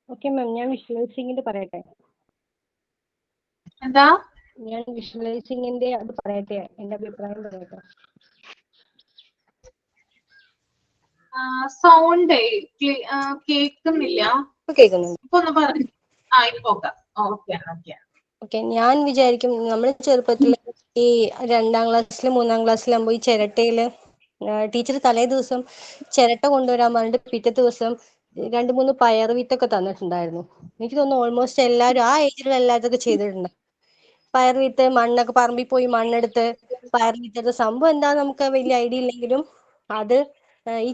S2: ഓക്കെ മാം, ഞാൻ വിഷ്വലൈസിങ്ങിന്റെ പറയട്ടെ.
S1: എന്താ?
S2: ഞാൻ വിഷ്വലൈസിങ്ങിന്റെ അത് പറയട്ടെ, എന്റെ അഭിപ്രായം പറയട്ടെ.
S1: സൗണ്ട് കേൾക്കുന്നില്ല.
S2: ഇപ്പൊ കേൾക്കുന്നുണ്ട്.
S1: ഇപ്പൊ ഒന്ന് പറഞ്ഞു. ഇപ്പൊ ഓക്കെ.
S2: ഓക്കെ, ഞാൻ വിചാരിക്കും നമ്മൾ ചെറുപ്പത്തിൽ ഈ 2ാം ക്ലാസ്സിലും 3ാം ക്ലാസ്സിലാകുമ്പോൾ ഈ ചിരട്ടയില് ടീച്ചർ തലേ ദിവസം ചിരട്ട കൊണ്ടുവരാൻ പറഞ്ഞിട്ട് പിറ്റേ ദിവസം 2-3 പയർ വിത്തൊക്കെ തന്നിട്ടുണ്ടായിരുന്നു. എനിക്ക് തോന്നുന്നു ഓൾമോസ്റ്റ് എല്ലാവരും ആ ഏജിലുള്ള എല്ലാവരും ചെയ്തിട്ടുണ്ട്. പയർ വിത്ത്, മണ്ണൊക്കെ പറമ്പിൽ പോയി മണ്ണെടുത്ത് പയർ വിത്തെടുത്ത സംഭവം എന്താ നമുക്ക് വലിയ ഐഡിയ ഇല്ലെങ്കിലും അത് ഈ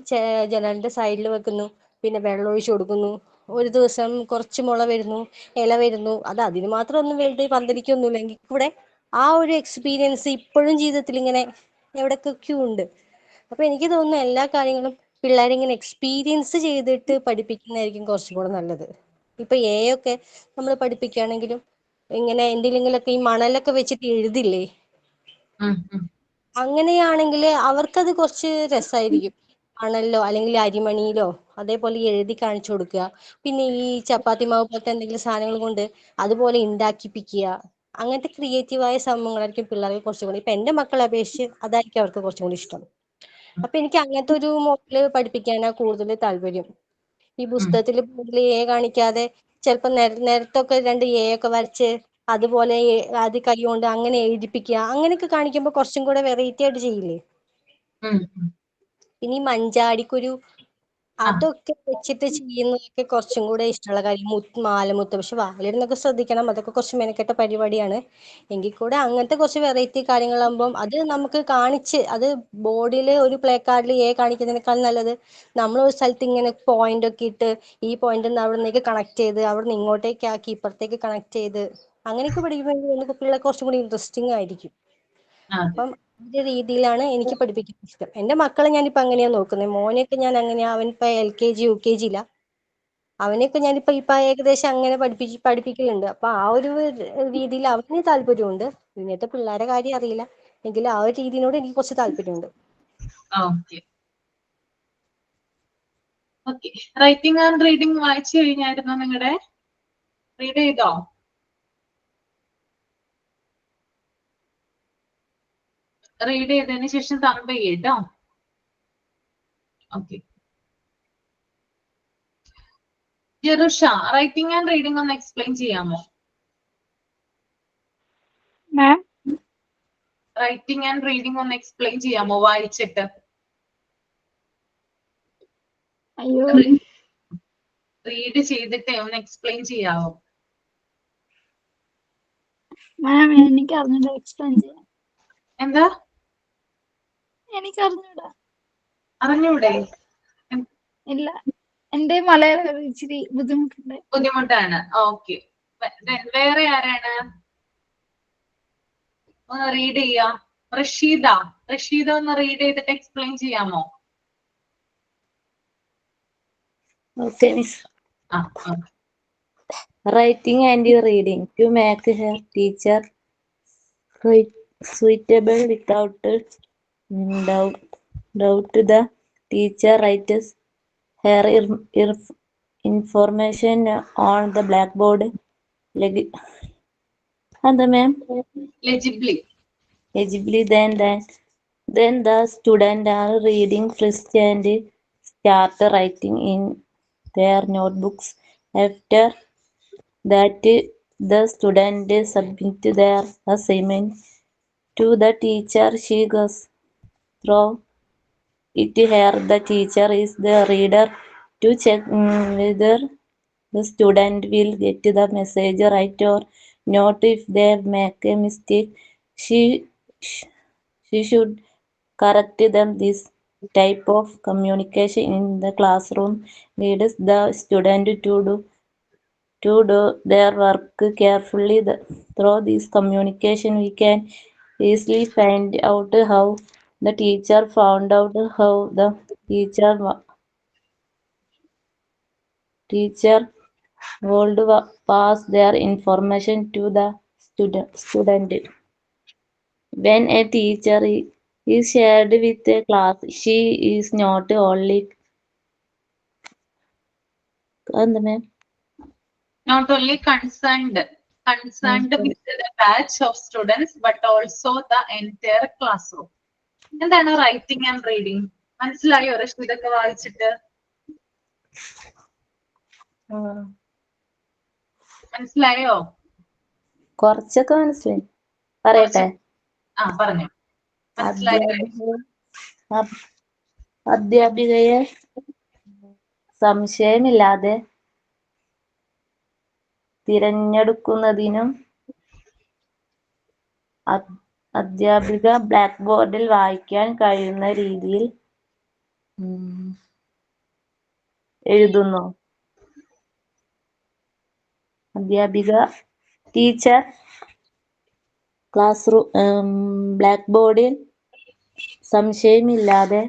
S2: ജനലിന്റെ സൈഡിൽ വെക്കുന്നു, പിന്നെ വെള്ളം ഒഴിച്ചു കൊടുക്കുന്നു. ഒരു ദിവസം കുറച്ച് മുള വരുന്നു, ഇല വരുന്നു. അത് അതിന് മാത്രം ഒന്നും വേണ്ടി പന്തലിക്കൊന്നുമില്ല. എങ്കിൽ കൂടെ ആ ഒരു എക്സ്പീരിയൻസ് ഇപ്പോഴും ജീവിതത്തിൽ ഇങ്ങനെ എവിടേക്കൊക്കെയോ ഉണ്ട്. അപ്പൊ എനിക്ക് തോന്നുന്നു എല്ലാ കാര്യങ്ങളും പിള്ളേരെ ഇങ്ങനെ എക്സ്പീരിയൻസ് ചെയ്തിട്ട് പഠിപ്പിക്കുന്നതായിരിക്കും കുറച്ചും കൂടെ നല്ലത്. ഇപ്പൊ ഒക്കെ നമ്മൾ പഠിപ്പിക്കുകയാണെങ്കിലും ഇങ്ങനെ എന്തെങ്കിലുമൊക്കെ ഈ മണലൊക്കെ വെച്ചിട്ട് എഴുതില്ലേ, അങ്ങനെയാണെങ്കിൽ അവർക്കത് കുറച്ച് രസമായിരിക്കും. മണലിലോ അല്ലെങ്കിൽ അരിമണിയിലോ അതേപോലെ എഴുതി കാണിച്ചു കൊടുക്കുക. പിന്നെ ഈ ചപ്പാത്തി മാവ് പോലത്തെ എന്തെങ്കിലും സാധനങ്ങൾ കൊണ്ട് അതുപോലെ ഉണ്ടാക്കിപ്പിക്കുക. അങ്ങനത്തെ ക്രിയേറ്റീവായ സംഭവങ്ങളായിരിക്കും പിള്ളേർക്ക് കുറച്ചും കൂടി, ഇപ്പൊ എന്റെ മക്കളെ അപേക്ഷിച്ച് അതായിരിക്കും അവർക്ക് കുറച്ചും കൂടി ഇഷ്ടം. അപ്പൊ എനിക്ക് അങ്ങനത്തെ ഒരു മോഡല് പഠിപ്പിക്കാനാ കൂടുതൽ താല്പര്യം. ഈ പുസ്തകത്തിൽ കാണിക്കാതെ ചിലപ്പോ നിരത്തൊക്കെ 2 ഒക്കെ വരച്ച് അതുപോലെ അത് കൈ കൊണ്ട് അങ്ങനെ എഴുതിപ്പിക്കുക. അങ്ങനെയൊക്കെ കാണിക്കുമ്പോ കുറച്ചും കൂടെ വെറൈറ്റി ആയിട്ട് ചെയ്യില്ലേ. പിന്നെ ഈ മഞ്ചാടിക്കുരു അതൊക്കെ വെച്ചിട്ട് ചെയ്യുന്നതൊക്കെ കുറച്ചും കൂടെ ഇഷ്ടമുള്ള കാര്യം. മാലമുത്ത്, പക്ഷെ വാലിടുന്നൊക്കെ ശ്രദ്ധിക്കണം, അതൊക്കെ കുറച്ച് മെനക്കെട്ട പരിപാടിയാണ്. എങ്കിൽ കൂടെ അങ്ങനത്തെ കുറച്ച് വെറൈറ്റി കാര്യങ്ങളാകുമ്പോൾ അത് നമുക്ക് കാണിച്ച് അത് ബോർഡിൽ ഒരു പ്ലേ കാർഡിൽ കാണിക്കുന്നതിനേക്കാൾ നല്ലത് നമ്മൾ ഒരു സ്ഥലത്ത് ഇങ്ങനെ പോയിന്റ് ഒക്കെ ഇട്ട് ഈ പോയിന്റ് അവിടെ നിന്നേക്ക് കണക്ട് ചെയ്ത് അവിടെ നിന്ന് ഇങ്ങോട്ടേക്ക് ആക്കി ഇപ്പുറത്തേക്ക് കണക്ട് ചെയ്ത് അങ്ങനെയൊക്കെ പഠിക്കുമ്പോൾ കുട്ടികളെ കുറച്ചും കൂടി ഇൻട്രസ്റ്റിംഗ് ആയിരിക്കും. അപ്പം അതിന്റെ രീതിയിലാണ് എനിക്ക് പഠിപ്പിക്കാൻ ഇഷ്ടം. എന്റെ മക്കളെ ഞാനിപ്പോ അങ്ങനെയാ നോക്കുന്നത്. മോനെയൊക്കെ ഞാൻ അങ്ങനെയാ, അവനിപ്പോ LKG UKG യിലാ. അവനെയൊക്കെ ഞാനിപ്പോ ഏകദേശം അങ്ങനെ പഠിപ്പിക്കലുണ്ട്. അപ്പൊ ആ ഒരു രീതിയിൽ അവന് താല്പര്യമുണ്ട്. ഇന്നത്തെ പിള്ളേരെ കാര്യം അറിയില്ല, എങ്കിലും ആ ഒരു രീതിയോട് എനിക്ക് കുറച്ച് താല്പര്യമുണ്ട്.
S1: റൈറ്റിംഗ് ആൻഡ് റീഡിംഗ് വായിച്ചു കഴിഞ്ഞായിരുന്നോ? നിങ്ങളുടെ റീഡ് ചെയ്തോ? റീഡ് ചെയ്തതിന് ശേഷം തമ്പ് ചെയ്യട്ടോ. Okay. Jerusha, writing and reading ഒന്ന് എക്സ്പ്ലെയിൻ ചെയ്യാമോ?
S4: മാം,
S1: റൈറ്റിംഗ് ആൻഡ് റീഡിംഗ് ഒന്ന് എക്സ്പ്ലെയിൻ ചെയ്യാമോ വായിച്ചിട്ട്?
S4: അയ്യോ
S1: റീഡ് ചെയ്തിട്ടേ ഒന്ന് എക്സ്പ്ലെയിൻ ചെയ്യാമോ?
S4: മാം, എനിക്ക് അറിഞ്ഞൂടാ എക്സ്പ്ലെയിൻ ചെയ്യാൻ.
S1: എന്താ?
S4: എനിക്ക് അറിഞ്ഞൂടാ.
S1: അറിഞ്ഞൂടെ?
S4: ഇല്ല, എന്റെ മലയാളം ഇച്ചിരി
S1: ബുദ്ധിമുട്ടാണ്. ഓക്കെ. വേറെ ആരാണ് ഒന്ന് റീഡ് ചെയ്യാ? റഷീദ ഒന്ന് റീഡ് ചെയ്തിട്ട് എക്സ്പ്ലെയിൻ ചെയ്യാമോ?
S7: Okay, Miss. Writing and reading to make her teacher suitable without doubt. The teacher writes her information on the blackboard.
S1: Legibly.
S7: Then the students are reading first and start writing in their notebooks. After that, the students submit their assignment to the teacher. She goes through it here. The teacher is the reader to check whether the student will get the message right or not. If they make a mistake, she should correct them. This type of communication in the classroom leads the student to do their work carefully. Through this communication, we can easily find out how the teacher found out how the teacher would pass their information to the student. When a teacher is shared with a class, she is not only
S1: Not only concerned. concerned with the batch of students but also the entire classroom. എന്താണ് റൈറ്റിംഗ് ആൻഡ് റീഡിംഗ്? മനസ്സിലായോ റഷീദ് ഇതൊക്കെ വായിച്ചിട്ട്? മനസ്സിലായോ?
S7: കുറച്ചൊക്കെ മനസ്സിലായി. പറയട്ടെ?
S1: പറഞ്ഞു.
S7: അധ്യാപികയെ സംശയമില്ലാതെ തിരഞ്ഞെടുക്കുന്നതിനും അധ്യാപിക ബ്ലാക്ക് ബോർഡിൽ വായിക്കാൻ കഴിയുന്ന രീതിയിൽ എഴുതുന്നു. ടീച്ചർ ക്ലാസ് റൂം ബ്ലാക്ക് ബോർഡിൽ സംശയമില്ലാതെ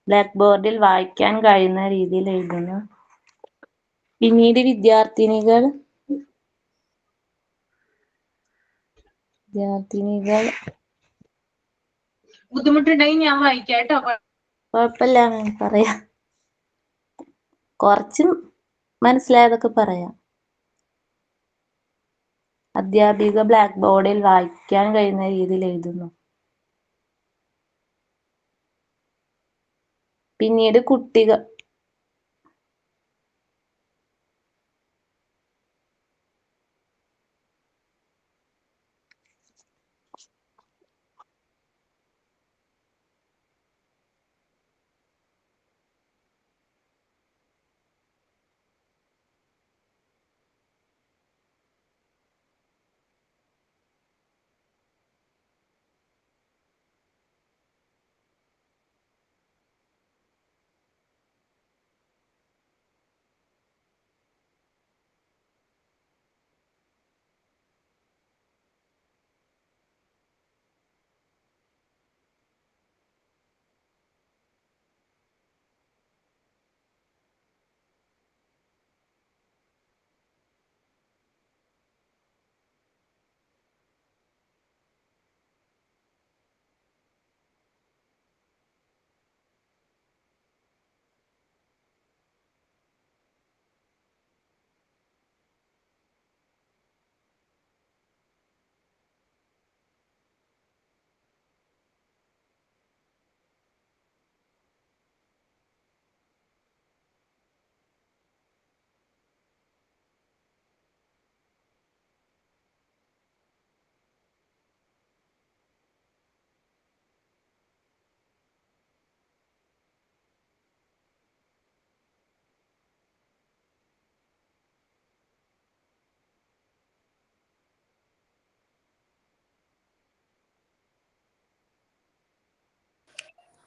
S7: ബ്ലാക്ക് ബോർഡിൽ വായിക്കാൻ കഴിയുന്ന രീതിയിൽ എഴുതുന്നു. പിന്നീട് വിദ്യാർത്ഥിനികൾ
S1: ബുദ്ധിമുട്ടുണ്ടെങ്കിൽ ഞാൻ വായിക്കാം കേട്ടോ.
S7: കുഴപ്പമില്ല, പറയാം. കുറച്ച് മനസ്സിലായതൊക്കെ പറയാം. അധ്യാപിക ബ്ലാക്ക് ബോർഡിൽ വായിക്കാൻ കഴിയുന്ന രീതിയിൽ എഴുതുന്നു. പിന്നീട് കുട്ടികൾ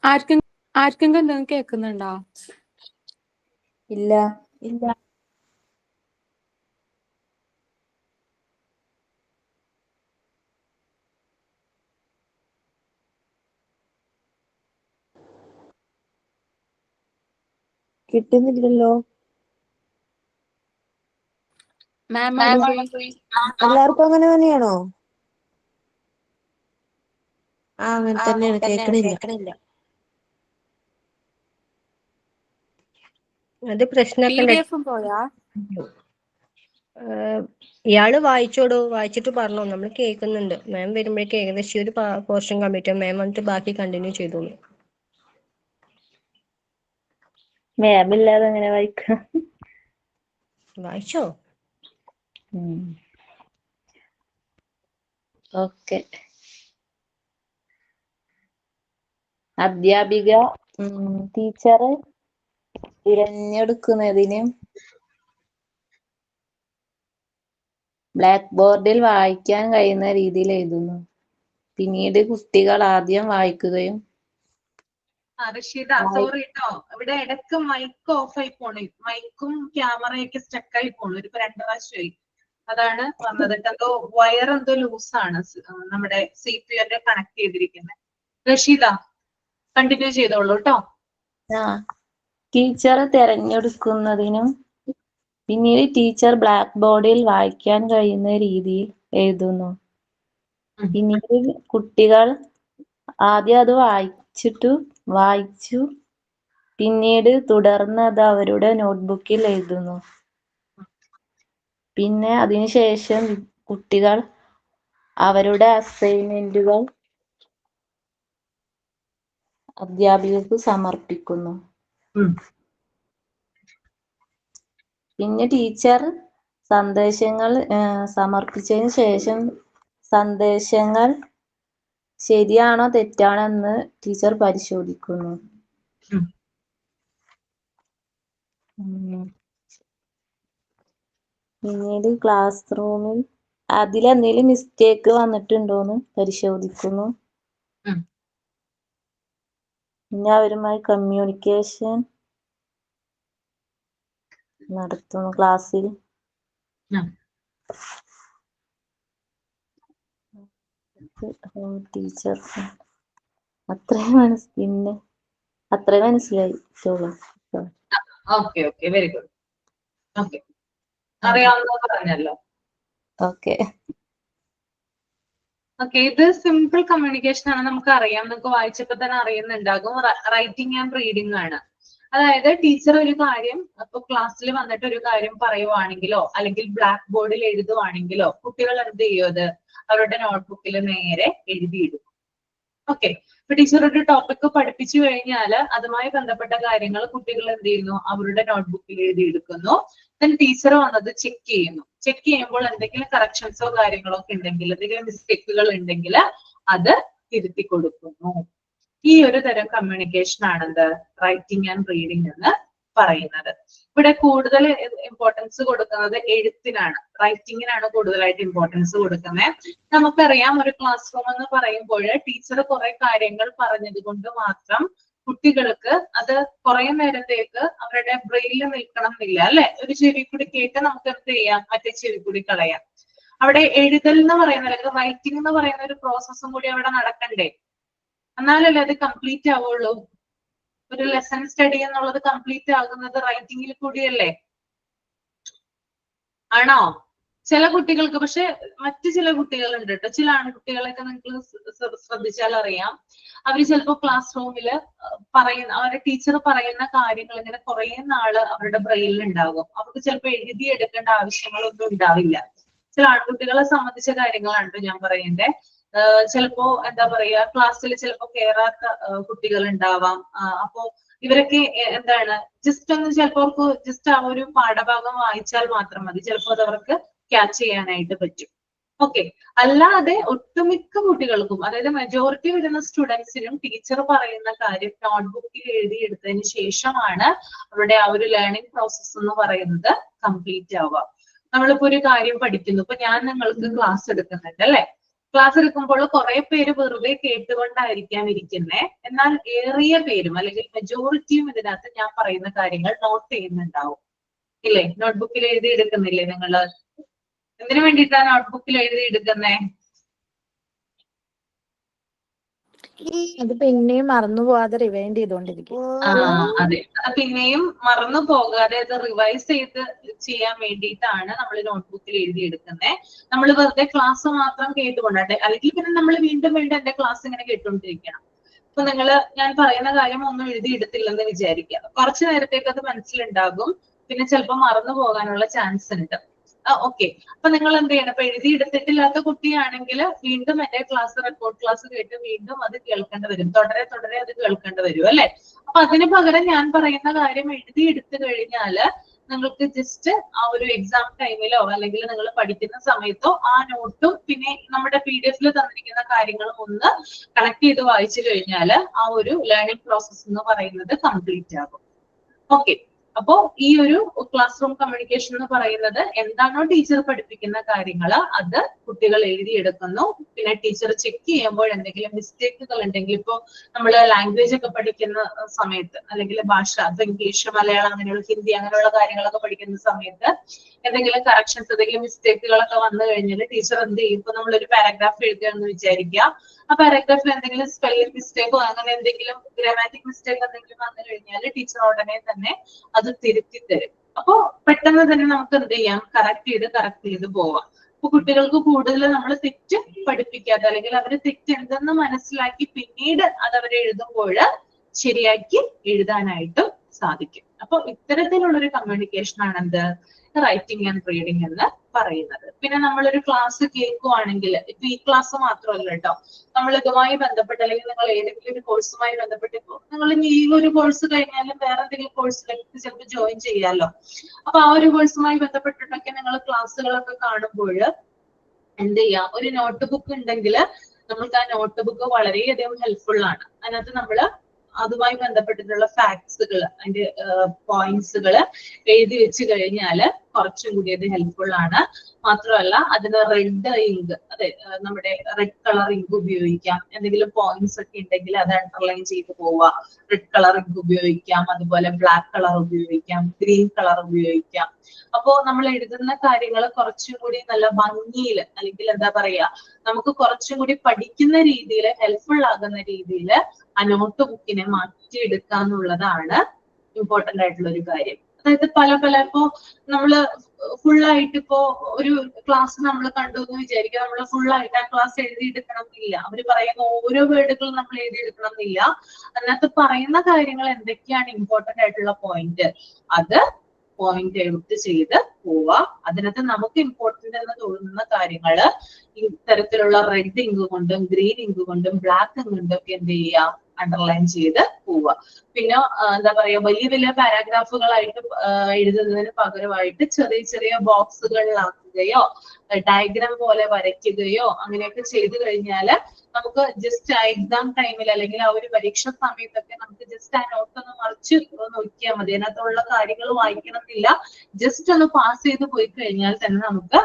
S10: ആർക്കെങ്കിലും എന്തെങ്കിലും കേൾക്കുന്നുണ്ടോ?
S7: ഇല്ല. കിട്ടുന്നില്ലല്ലോ. എല്ലാവർക്കും അങ്ങനെ തന്നെയാണോ? അങ്ങനെ തന്നെയാണ്. കേൾക്കണില്ല.
S2: അത് പ്രശ്നമാക്കണ്ട.
S10: പോയാ
S2: ഇയാള് വായിച്ചോടൂ, വായിച്ചിട്ട് പറഞ്ഞോ, നമ്മൾ കേൾക്കുന്നുണ്ട്. മാം വരുമ്പോഴേക്കും ഏകദേശം ഒരു പോർഷൻ കംപ്ലീറ്റ് മാം വന്നിട്ട് ബാക്കി കണ്ടിന്യൂ ചെയ്തോളൂ.
S7: മാം ഇല്ലാതെ എങ്ങനെ വായിക്കാം?
S2: വായിച്ചോ?
S7: ഓക്കെ. അധ്യാപിക ടീച്ചറെ തിരഞ്ഞെടുക്കുന്നതിനും ബ്ലാക്ക് ബോർഡിൽ വായിക്കാൻ കഴിയുന്ന രീതിയിൽ എഴുതുന്നു. പിന്നീട് കുട്ടികൾ ആദ്യം വായിക്കുകയും
S1: റഷീദ സോറി കേട്ടോ, ഇവിടെ ഇടയ്ക്ക് മൈക്ക് ഓഫ് ആയി പോണു. മൈക്കും ക്യാമറയൊക്കെ സ്റ്റക്കായി പോണു. ഒരു 2 പ്രാവശ്യമായി. അതാണ് വന്നത്. എന്തോ വയർ എന്തോ ലൂസാണ് നമ്മുടെ CPU കണക്ട് ചെയ്തിരിക്കുന്നത്. റഷീദ കണ്ടിന്യൂ ചെയ്തോളൂ കേട്ടോ.
S7: ടീച്ചറെ തിരഞ്ഞെടുക്കുന്നതിനും പിന്നീട് ടീച്ചർ ബ്ലാക്ക് ബോർഡിൽ വായിക്കാൻ കഴിയുന്ന രീതിയിൽ എഴുതുന്നു. പിന്നീട് കുട്ടികൾ ആദ്യം അത് വായിച്ചു പിന്നീട് തുടർന്ന് അത് അവരുടെ നോട്ട്ബുക്കിൽ എഴുതുന്നു. പിന്നെ അതിനുശേഷം കുട്ടികൾ അവരുടെ അസൈൻമെന്റുകൾ അധ്യാപികർക്ക് സമർപ്പിക്കുന്നു. പിന്നെ ടീച്ചർ സന്ദേശങ്ങൾ സമർപ്പിച്ചതിന് ശേഷം സന്ദേശങ്ങൾ ശരിയാണോ തെറ്റാണോ എന്ന് ടീച്ചർ പരിശോധിക്കുന്നു. പിന്നീട് ക്ലാസ് റൂമിൽ അതിലെന്തെങ്കിലും മിസ്റ്റേക്ക് വന്നിട്ടുണ്ടോന്ന് പരിശോധിക്കുന്നു. പിന്നെ അവരുമായി കമ്മ്യൂണിക്കേഷൻ നടത്തുന്നു ക്ലാസ്സിൽ. ടീച്ചർ അത്രയും മനസ്സിലായി.
S1: Okay okay, very good. Okay, അറിയാവുന്ന പറഞ്ഞല്ലോ.
S7: ഓക്കെ
S1: ഓക്കെ, ഇത് സിമ്പിൾ കമ്മ്യൂണിക്കേഷൻ ആണ്, നമുക്ക് അറിയാം. നമുക്ക് വായിച്ചപ്പോ തന്നെ അറിയുന്നുണ്ടാകും. റൈറ്റിംഗ് ആൻഡ് റീഡിംഗ് ആണ്. അതായത് ടീച്ചർ ഒരു കാര്യം ഇപ്പൊ ക്ലാസ്സിൽ വന്നിട്ട് ഒരു കാര്യം പറയുവാണെങ്കിലോ അല്ലെങ്കിൽ ബ്ലാക്ക് ബോർഡിൽ എഴുതുവാണെങ്കിലോ കുട്ടികൾ എന്ത് ചെയ്യും? അത് അവരുടെ നോട്ട്ബുക്കിൽ നേരെ എഴുതിയിടും. ഓക്കെ, ഇപ്പൊ ടീച്ചർ ഒരു ടോപ്പിക് പഠിപ്പിച്ചു കഴിഞ്ഞാൽ അതുമായി ബന്ധപ്പെട്ട കാര്യങ്ങൾ കുട്ടികൾ എന്ത് ചെയ്യുന്നു? അവരുടെ നോട്ട്ബുക്കിൽ എഴുതിയെടുക്കുന്നു. ദെൻ ടീച്ചർ വന്നത് ചെക്ക് ചെയ്യുന്നു. ചെക്ക് ചെയ്യുമ്പോൾ എന്തെങ്കിലും കറക്ഷൻസോ കാര്യങ്ങളോ ഒക്കെ ഉണ്ടെങ്കിൽ, എന്തെങ്കിലും മിസ്റ്റേക്കുകൾ ഉണ്ടെങ്കിൽ അത് തിരുത്തി കൊടുക്കുന്നു. ഈ ഒരു തരം കമ്മ്യൂണിക്കേഷൻ ആണ് എന്ത്? റൈറ്റിംഗ് ആൻഡ് റീഡിംഗ് എന്ന് പറയുന്നത്. ഇവിടെ കൂടുതൽ ഇമ്പോർട്ടൻസ് കൊടുക്കുന്നത് എഴുത്തിനാണ്, റൈറ്റിങ്ങിനാണ് കൂടുതലായിട്ട് ഇമ്പോർട്ടൻസ് കൊടുക്കുന്നത്. നമുക്കറിയാം, ഒരു ക്ലാസ് റൂം എന്ന് പറയുമ്പോൾ ടീച്ചർ കുറെ കാര്യങ്ങൾ പറഞ്ഞത് കൊണ്ട് മാത്രം കുട്ടികൾക്ക് അത് കുറെ നേരത്തേക്ക് അവരുടെ ബ്രെയിനിൽ നിൽക്കണം എന്നില്ല, അല്ലെ? ഒരു ചെവി കൂടി കേട്ട് നമുക്ക് എന്ത് ചെയ്യാം? മറ്റേ ചെവി കൂടി കളയാം. അവിടെ എഴുതൽ എന്ന് പറയുന്ന അല്ലെങ്കിൽ റൈറ്റിംഗ് എന്ന് പറയുന്ന ഒരു പ്രോസസ്സും കൂടി അവിടെ നടക്കണ്ടേ? എന്നാലല്ലേ അത് കംപ്ലീറ്റ് ആവുള്ളൂ. ഒരു ലെസൺ സ്റ്റഡി എന്നുള്ളത് കംപ്ലീറ്റ് ആകുന്നത് റൈറ്റിംഗിൽ കൂടിയല്ലേ? ആണോ? ചില കുട്ടികൾക്ക്, പക്ഷെ മറ്റു ചില കുട്ടികളുണ്ട് കേട്ടോ. ചില ആൺകുട്ടികളൊക്കെ നിങ്ങൾക്ക് ശ്രദ്ധിച്ചാൽ അറിയാം, അവര് ചിലപ്പോ ക്ലാസ് റൂമില് അവരുടെ ടീച്ചർ പറയുന്ന കാര്യങ്ങൾ ഇങ്ങനെ കുറെ നാള് അവരുടെ ബ്രെയിനിൽ ഉണ്ടാകും. അവർക്ക് ചിലപ്പോ എഴുതിയെടുക്കേണ്ട ആവശ്യങ്ങളൊന്നും ഉണ്ടാവില്ല. ചില ആൺകുട്ടികളെ സംബന്ധിച്ച കാര്യങ്ങളാണ് ഞാൻ പറയുന്നത്. ചിലപ്പോ എന്താ പറയാ, ക്ലാസ്സിൽ ചിലപ്പോ കയറാത്ത കുട്ടികൾ ഉണ്ടാവാം. അപ്പോ ഇവരൊക്കെ എന്താണ്, ജസ്റ്റ് ഒന്ന് ചിലപ്പോ അവർക്ക് ജസ്റ്റ് ആ ഒരു പാഠഭാഗം വായിച്ചാൽ മാത്രം മതി, ചിലപ്പോൾ അത് അവർക്ക് ക്യാച്ച് ചെയ്യാനായിട്ട് പറ്റും. ഓക്കെ, അല്ലാതെ ഒട്ടുമിക്ക കുട്ടികൾക്കും, അതായത് മെജോറിറ്റി വരുന്ന സ്റ്റുഡൻസിനും ടീച്ചർ പറയുന്ന കാര്യം നോട്ട്ബുക്കിൽ എഴുതിയെടുത്തതിന് ശേഷമാണ് അവരുടെ ആ ഒരു ലേണിംഗ് പ്രോസസ്സ് എന്ന് പറയുന്നത് കംപ്ലീറ്റ് ആവുക. നമ്മളിപ്പോ ഒരു കാര്യം പഠിക്കുന്നു, ഇപ്പൊ ഞാൻ നിങ്ങൾക്ക് ക്ലാസ് എടുക്കുന്നുണ്ട്, അല്ലെ? ക്ലാസ് എടുക്കുമ്പോൾ കുറെ പേര് വെറുതെ കേട്ടുകൊണ്ടായിരിക്കാം ഇരിക്കുന്നേ. എന്നാൽ ഏറിയ പേരും അല്ലെങ്കിൽ മെജോറിറ്റിയും ഇതിനകത്ത് ഞാൻ പറയുന്ന കാര്യങ്ങൾ നോട്ട് ചെയ്യുന്നുണ്ടാവും, ഇല്ലേ? നോട്ട്ബുക്കിൽ എഴുതി എടുക്കുന്നില്ലേ നിങ്ങള്? എന്തിനു വേണ്ടിയിട്ടാണ് നോട്ട്ബുക്കിൽ എഴുതി എടുക്കുന്നേ?
S8: അത് പിന്നെയും മറന്നു പോവാതെ റിവൈൻഡ് ചെയ്തോണ്ടിരിക്കും.
S1: അതെ, അത് പിന്നെയും മറന്നു പോകാതെ അത് റിവൈസ് ചെയ്ത് ചെയ്യാൻ വേണ്ടിയിട്ടാണ് നമ്മൾ നോട്ട്ബുക്കിൽ എഴുതി എടുക്കുന്നത്. നമ്മൾ വെറുതെ ക്ലാസ് മാത്രം കേട്ടുകൊണ്ടാട്ടെ, അല്ലെങ്കിൽ പിന്നെ നമ്മൾ വീണ്ടും വീണ്ടും എന്റെ ക്ലാസ് ഇങ്ങനെ കേട്ടുകൊണ്ടിരിക്കണം. ഇപ്പൊ ഞാൻ പറയുന്ന കാര്യം ഒന്നും എഴുതി എടുത്തില്ലെന്ന് വിചാരിക്കുക, കുറച്ചു നേരത്തേക്ക് അത് മനസ്സിലുണ്ടാകും, പിന്നെ ചിലപ്പോൾ മറന്നു പോകാനുള്ള ചാൻസ് ഉണ്ട്. ഓക്കെ, അപ്പൊ നിങ്ങൾ എന്ത് ചെയ്യണം? ഇപ്പൊ എഴുതി എടുത്തിട്ടില്ലാത്ത കുട്ടിയാണെങ്കിൽ വീണ്ടും എന്റെ ക്ലാസ് റെക്കോർഡ് ക്ലാസ് കേട്ട് വീണ്ടും അത് കേൾക്കേണ്ടി വരും, തുടരെ തുടരെ അത് കേൾക്കേണ്ടി വരും, അല്ലെ? അപ്പൊ അതിന് പകരം ഞാൻ പറയുന്ന കാര്യം എഴുതി എടുത്തു കഴിഞ്ഞാല് നിങ്ങൾക്ക് ജസ്റ്റ് ആ ഒരു എക്സാം ടൈമിലോ അല്ലെങ്കിൽ നിങ്ങൾ പഠിക്കുന്ന സമയത്തോ ആ നോട്ടും പിന്നെ നമ്മുടെ PDF തന്നിരിക്കുന്ന കാര്യങ്ങളും ഒന്ന് കണക്ട് ചെയ്ത് വായിച്ചു കഴിഞ്ഞാൽ ആ ഒരു ലേണിംഗ് പ്രോസസ് എന്ന് പറയുന്നത് കംപ്ലീറ്റ് ആകും. ഓക്കെ, അപ്പോ ഈ ഒരു ക്ലാസ് റൂം കമ്മ്യൂണിക്കേഷൻ എന്ന് പറയുന്നത് എന്താണോ ടീച്ചർ പഠിപ്പിക്കുന്ന കാര്യങ്ങൾ അത് കുട്ടികൾ എഴുതിയെടുക്കുന്നു. പിന്നെ ടീച്ചർ ചെക്ക് ചെയ്യുമ്പോൾ എന്തെങ്കിലും മിസ്റ്റേക്കുകൾ ഉണ്ടെങ്കിൽ, ഇപ്പോൾ നമ്മൾ ലാംഗ്വേജ് ഒക്കെ പഠിക്കുന്ന സമയത്ത് അല്ലെങ്കിൽ ഭാഷ, ഇപ്പൊ ഇംഗ്ലീഷ്, മലയാളം, അങ്ങനെയുള്ള ഹിന്ദി അങ്ങനെയുള്ള കാര്യങ്ങളൊക്കെ പഠിക്കുന്ന സമയത്ത് എന്തെങ്കിലും കറക്ഷൻസ്, എന്തെങ്കിലും മിസ്റ്റേക്കുകളൊക്കെ വന്നു കഴിഞ്ഞാൽ ടീച്ചർ എന്ത് ചെയ്യും? ഇപ്പൊ നമ്മളൊരു പാരഗ്രാഫ് എഴുതുകയെന്ന് വിചാരിക്കുക, ആ പാരഗ്രാഫിൽ എന്തെങ്കിലും സ്പെല്ലിംഗ് മിസ്റ്റേക്കോ അങ്ങനെ എന്തെങ്കിലും ഗ്രാമാറ്റിക് മിസ്റ്റേക്ക് എന്തെങ്കിലും വന്നു കഴിഞ്ഞാൽ ടീച്ചർ ഉടനെ തന്നെ അത് തിരുത്തി തരും. അപ്പോ പെട്ടെന്ന് തന്നെ നമുക്ക് എന്ത് ചെയ്യാം? കറക്റ്റ് ചെയ്ത് പോവാം. അപ്പൊ കുട്ടികൾക്ക് കൂടുതൽ നമ്മൾ തെറ്റ് പഠിപ്പിക്കാതെ അല്ലെങ്കിൽ അവര് തെറ്റ് എന്തെന്ന് മനസ്സിലാക്കി പിന്നീട് അത് അവർ എഴുതുമ്പോൾ ശരിയാക്കി എഴുതാനായിട്ടും സാധിക്കും. അപ്പൊ ഇത്തരത്തിലുള്ളൊരു കമ്മ്യൂണിക്കേഷൻ ആണ് എന്ത്? റൈറ്റിംഗ് ആൻഡ് റീഡിംഗ് എന്ന് പറയുന്നത്. പിന്നെ നമ്മളൊരു ക്ലാസ് കേൾക്കുവാണെങ്കിൽ ഇപ്പൊ ഈ ക്ലാസ് മാത്രമല്ല കേട്ടോ, നമ്മൾ ഇതുമായി ബന്ധപ്പെട്ട് അല്ലെങ്കിൽ നിങ്ങൾ ഏതെങ്കിലും ഒരു കോഴ്സുമായി ബന്ധപ്പെട്ട് ഇപ്പോൾ നിങ്ങൾ ഈ ഒരു കോഴ്സ് കഴിഞ്ഞാലും വേറെ എന്തെങ്കിലും കോഴ്സിലേക്ക് ചിലപ്പോൾ ജോയിൻ ചെയ്യാമല്ലോ. അപ്പൊ ആ ഒരു കോഴ്സുമായി ബന്ധപ്പെട്ടിട്ടൊക്കെ നിങ്ങൾ ക്ലാസ്സുകളൊക്കെ കാണുമ്പോൾ എന്ത് ചെയ്യാം, ഒരു നോട്ട് ബുക്ക് ഉണ്ടെങ്കിൽ നമുക്ക് ആ നോട്ട് ബുക്ക് വളരെയധികം ഹെൽപ്ഫുൾ ആണ്. അതിനകത്ത് നമ്മള് അതുമായി ബന്ധപ്പെട്ടിട്ടുള്ള ഫാക്ട്സുകൾ, അതിന്റെ പോയിന്റ്സുകൾ എഴുതി വെച്ച് കഴിഞ്ഞാല് കുറച്ചും കൂടി അത് ഹെൽപ്ഫുൾ ആണ്. മാത്രമല്ല അതിന് റെഡ് ഇങ്ക്, അതെ നമ്മുടെ റെഡ് കളർ ഇങ്ക് ഉപയോഗിക്കാം. എന്തെങ്കിലും പോയിന്റ്സ് ഒക്കെ ഉണ്ടെങ്കിൽ അത് അണ്ടർലൈൻ ചെയ്ത് പോവുക. റെഡ് കളർ ഇങ്ക് ഉപയോഗിക്കാം, അതുപോലെ ബ്ലാക്ക് കളർ ഉപയോഗിക്കാം, ഗ്രീൻ കളർ ഉപയോഗിക്കാം. അപ്പോ നമ്മൾ എഴുതുന്ന കാര്യങ്ങൾ കുറച്ചും കൂടി നല്ല ഭംഗിയിൽ, അല്ലെങ്കിൽ എന്താ പറയാ, നമുക്ക് കുറച്ചും കൂടി പഠിക്കുന്ന രീതിയിൽ ഹെൽപ്ഫുൾ ആകുന്ന രീതിയിൽ ആ നോട്ട് ബുക്കിനെ മാറ്റിയെടുക്കാന്നുള്ളതാണ് ഇമ്പോർട്ടന്റ് ആയിട്ടുള്ള ഒരു കാര്യം. അതായത് പല ഇപ്പോ നമ്മള് ഫുള്ളായിട്ട് ഇപ്പോ ഒരു ക്ലാസ് നമ്മൾ കണ്ടു എന്ന് വിചാരിക്കുക, നമ്മൾ ഫുള്ളായിട്ട് ആ ക്ലാസ് എഴുതിയെടുക്കണം എന്നില്ല. അവര് പറയുന്ന ഓരോ വേർഡുകളും നമ്മൾ എഴുതിയെടുക്കണം എന്നില്ല. അതിനകത്ത് പറയുന്ന കാര്യങ്ങൾ എന്തൊക്കെയാണ് ഇമ്പോർട്ടന്റ് ആയിട്ടുള്ള പോയിന്റ്, അത് പോയിന്റ് ഔട്ട് ചെയ്ത് പോവാ. അതിനകത്ത് നമുക്ക് ഇമ്പോർട്ടന്റ് എന്ന് തോന്നുന്ന കാര്യങ്ങള് ഇത്തരത്തിലുള്ള റെഡ് ഇങ്ക് കൊണ്ടും ഗ്രീൻ ഇങ്ക് കൊണ്ടും ബ്ലാക്ക് ഇങ്ക് കൊണ്ടും ഒക്കെ എന്ത് ചെയ്യാം, അണ്ടർലൈൻ ചെയ്ത് പോവുക. പിന്നെ എന്താ പറയാ, വലിയ വലിയ പാരാഗ്രാഫുകളായിട്ട് എഴുതുന്നതിന് പകരമായിട്ട് ചെറിയ ചെറിയ ബോക്സുകളിലാക്കുകയോ ഡയഗ്രാം പോലെ വരയ്ക്കുകയോ അങ്ങനെയൊക്കെ ചെയ്തു കഴിഞ്ഞാല് നമുക്ക് ജസ്റ്റ് ആ എക്സാം ടൈമിൽ അല്ലെങ്കിൽ ആ ഒരു പരീക്ഷ സമയത്തൊക്കെ നമുക്ക് ജസ്റ്റ് ആ നോട്ട് ഒന്ന് മറിച്ച് നോക്കിയാൽ മതി. അതിനകത്തുള്ള കാര്യങ്ങൾ വായിക്കണമെന്നില്ല, ജസ്റ്റ് ഒന്ന് പാസ് ചെയ്ത് പോയി കഴിഞ്ഞാൽ തന്നെ നമുക്ക്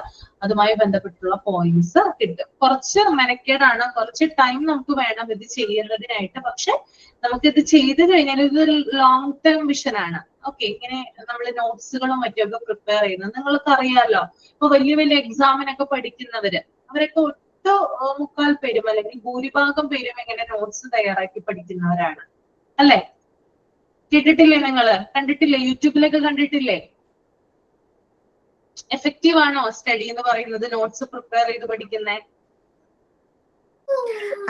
S1: അതുമായി ബന്ധപ്പെട്ടുള്ള പോയിന്റ്സ് കിട്ടും. കുറച്ച് മെനക്കേടാണ്, കുറച്ച് ടൈം നമുക്ക് വേണം ഇത് ചെയ്യുന്നതിനായിട്ട്. പക്ഷെ നമുക്കിത് ചെയ്ത് കഴിഞ്ഞാൽ ഇതൊരു ലോങ് ടേം വിഷൻ ആണ്. ഓക്കെ, ഇങ്ങനെ നമ്മൾ നോട്ട്സുകളും മറ്റൊക്കെ പ്രിപ്പയർ ചെയ്യുന്നത് നിങ്ങൾക്ക് അറിയാലോ. ഇപ്പൊ വലിയ വലിയ എക്സാമിനൊക്കെ പഠിക്കുന്നവര് അവരൊക്കെ മുക്കാൽ പേരും അല്ലെങ്കിൽ ഭൂരിഭാഗം പേരും ഇങ്ങനെ നോട്ട്സ് തയ്യാറാക്കി പഠിക്കുന്നവരാണ് അല്ലെ? കേട്ടിട്ടില്ലേ നിങ്ങള്? കണ്ടിട്ടില്ലേ? യൂട്യൂബിലൊക്കെ കണ്ടിട്ടില്ലേ? എഫക്റ്റീവ് ആണോ സ്റ്റഡി എന്ന് പറയുന്നത്, നോട്ട്സ് പ്രിപ്പയർ ചെയ്ത് പഠിക്കുന്നേ?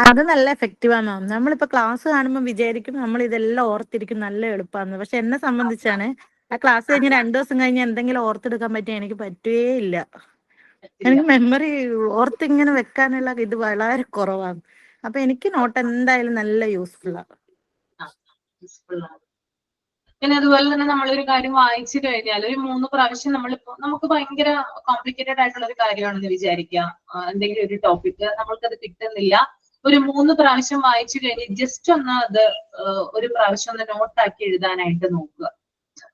S8: അത് നല്ല എഫക്റ്റീവ് ആണ് മാം. നമ്മളിപ്പോ ക്ലാസ് കാണുമ്പോൾ വിചാരിക്കും നമ്മൾ ഇതെല്ലാം ഓർത്തിരിക്കും, നല്ല എളുപ്പമാണെന്ന്. പക്ഷെ എന്നെ സംബന്ധിച്ചാണ് ആ ക്ലാസ് കഴിഞ്ഞ് 2 ദിവസം കഴിഞ്ഞ് എന്തെങ്കിലും ഓർത്തെടുക്കാൻ പറ്റിയ എനിക്ക് പറ്റുകയേ ഇല്ല. എനിക്ക് മെമ്മറി ഓർത്തിങ്ങനെ വെക്കാനുള്ള ഇത് വളരെ കുറവാണ്. അപ്പൊ എനിക്ക് നോട്ട് എന്തായാലും നല്ല യൂസ്ഫുള്ളാണ്.
S1: പിന്നെ അതുപോലെ തന്നെ നമ്മളൊരു കാര്യം വായിച്ചു കഴിഞ്ഞാൽ ഒരു 3 പ്രാവശ്യം നമ്മളിപ്പോ, നമുക്ക് ഭയങ്കര കോംപ്ലിക്കേറ്റഡ് ആയിട്ടുള്ള ഒരു കാര്യമാണെന്ന് വിചാരിക്കാം, എന്തെങ്കിലും ഒരു ടോപ്പിക് നമ്മൾക്കത് കിട്ടുന്നില്ല, ഒരു 3 പ്രാവശ്യം വായിച്ചു കഴിഞ്ഞ് ജസ്റ്റ് ഒന്ന് അത് ഒരു പ്രാവശ്യം ഒന്ന് നോട്ടാക്കി എഴുതാനായിട്ട് നോക്കുക.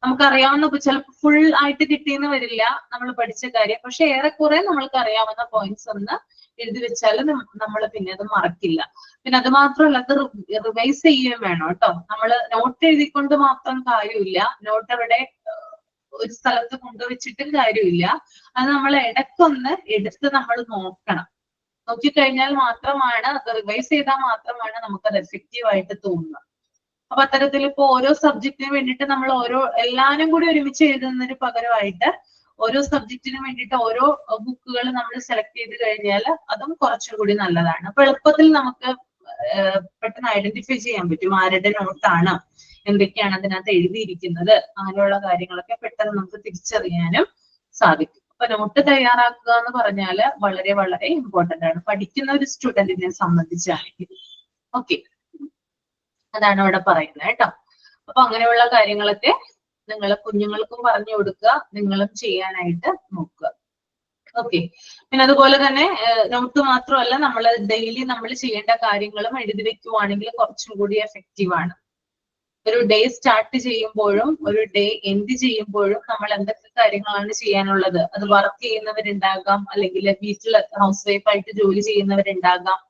S1: നമുക്കറിയാവുന്ന ചിലപ്പോൾ ഫുൾ ആയിട്ട് കിട്ടിയെന്ന് വരില്ല നമ്മൾ പഠിച്ച കാര്യം, പക്ഷെ ഏറെക്കുറെ നമ്മൾക്ക് അറിയാവുന്ന പോയിന്റ്സ് ഒന്ന് എഴുതി വെച്ചാൽ നമ്മൾ പിന്നെ അത് മറക്കില്ല. പിന്നെ അത് മാത്രമല്ല, അത് റിവൈസ് ചെയ്യുകയും വേണം കേട്ടോ. നമ്മൾ നോട്ട് എഴുതിക്കൊണ്ട് മാത്രം കാര്യമില്ല, നോട്ട് അവിടെ ഒരു സ്ഥലത്ത് കൊണ്ടുവച്ചിട്ടും കാര്യമില്ല. അത് നമ്മൾ ഇടയ്ക്കൊന്ന് എടുത്ത് നമ്മൾ നോക്കണം. നോക്കിക്കഴിഞ്ഞാൽ മാത്രമാണ്, അത് റിവൈസ് ചെയ്താൽ മാത്രമാണ് നമുക്കത് എഫക്റ്റീവ് ആയിട്ട് തോന്നുന്നത്. അപ്പൊ അത്തരത്തിൽ ഇപ്പൊ ഓരോ സബ്ജക്റ്റിന് വേണ്ടിയിട്ട് നമ്മൾ എല്ലാരും കൂടി ഒരുമിച്ച് എഴുതുന്നതിന് പകരമായിട്ട് ഓരോ സബ്ജക്റ്റിനും വേണ്ടിയിട്ട് ഓരോ ബുക്കുകൾ നമ്മൾ സെലക്ട് ചെയ്ത് കഴിഞ്ഞാൽ അതും കുറച്ചും കൂടി നല്ലതാണ്. അപ്പൊ എളുപ്പത്തിൽ നമുക്ക് പെട്ടെന്ന് ഐഡന്റിഫൈ ചെയ്യാൻ പറ്റും ആരുടെ നോട്ടാണ്, എന്തൊക്കെയാണ് അതിനകത്ത് എഴുതിയിരിക്കുന്നത്, അങ്ങനെയുള്ള കാര്യങ്ങളൊക്കെ പെട്ടെന്ന് നമുക്ക് തിരിച്ചറിയാനും സാധിക്കും. അപ്പൊ നോട്ട് തയ്യാറാക്കുക എന്ന് പറഞ്ഞാല് വളരെ വളരെ ഇമ്പോർട്ടന്റ് ആണ് പഠിക്കുന്ന ഒരു സ്റ്റുഡന്റിനെ സംബന്ധിച്ചാണെങ്കിൽ. ഓക്കെ, അതാണ് ഇവിടെ പറയുന്നത് കേട്ടോ. അപ്പൊ അങ്ങനെയുള്ള കാര്യങ്ങളൊക്കെ നിങ്ങൾ കുഞ്ഞുങ്ങൾക്കും പറഞ്ഞു കൊടുക്കുക, നിങ്ങളും ചെയ്യാനായിട്ട് നോക്കുക. ഓക്കെ, പിന്നെ അതുപോലെ തന്നെ നോട്ട് മാത്രമല്ല, നമ്മൾ ഡെയിലി നമ്മൾ ചെയ്യേണ്ട കാര്യങ്ങളും എഴുതി വെക്കുവാണെങ്കിൽ കുറച്ചും കൂടി എഫക്റ്റീവ് ആണ്. ഒരു ഡേ സ്റ്റാർട്ട് ചെയ്യുമ്പോഴും ഒരു ഡേ എൻഡ് ചെയ്യുമ്പോഴും നമ്മൾ എന്തൊക്കെ കാര്യങ്ങളാണ് ചെയ്യാനുള്ളത്, അത് വർക്ക് ചെയ്യുന്നവരുണ്ടാകാം, അല്ലെങ്കിൽ വീട്ടിൽ ഹൗസ് വൈഫ് ആയിട്ട് ജോലി ചെയ്യുന്നവരുണ്ടാകാം.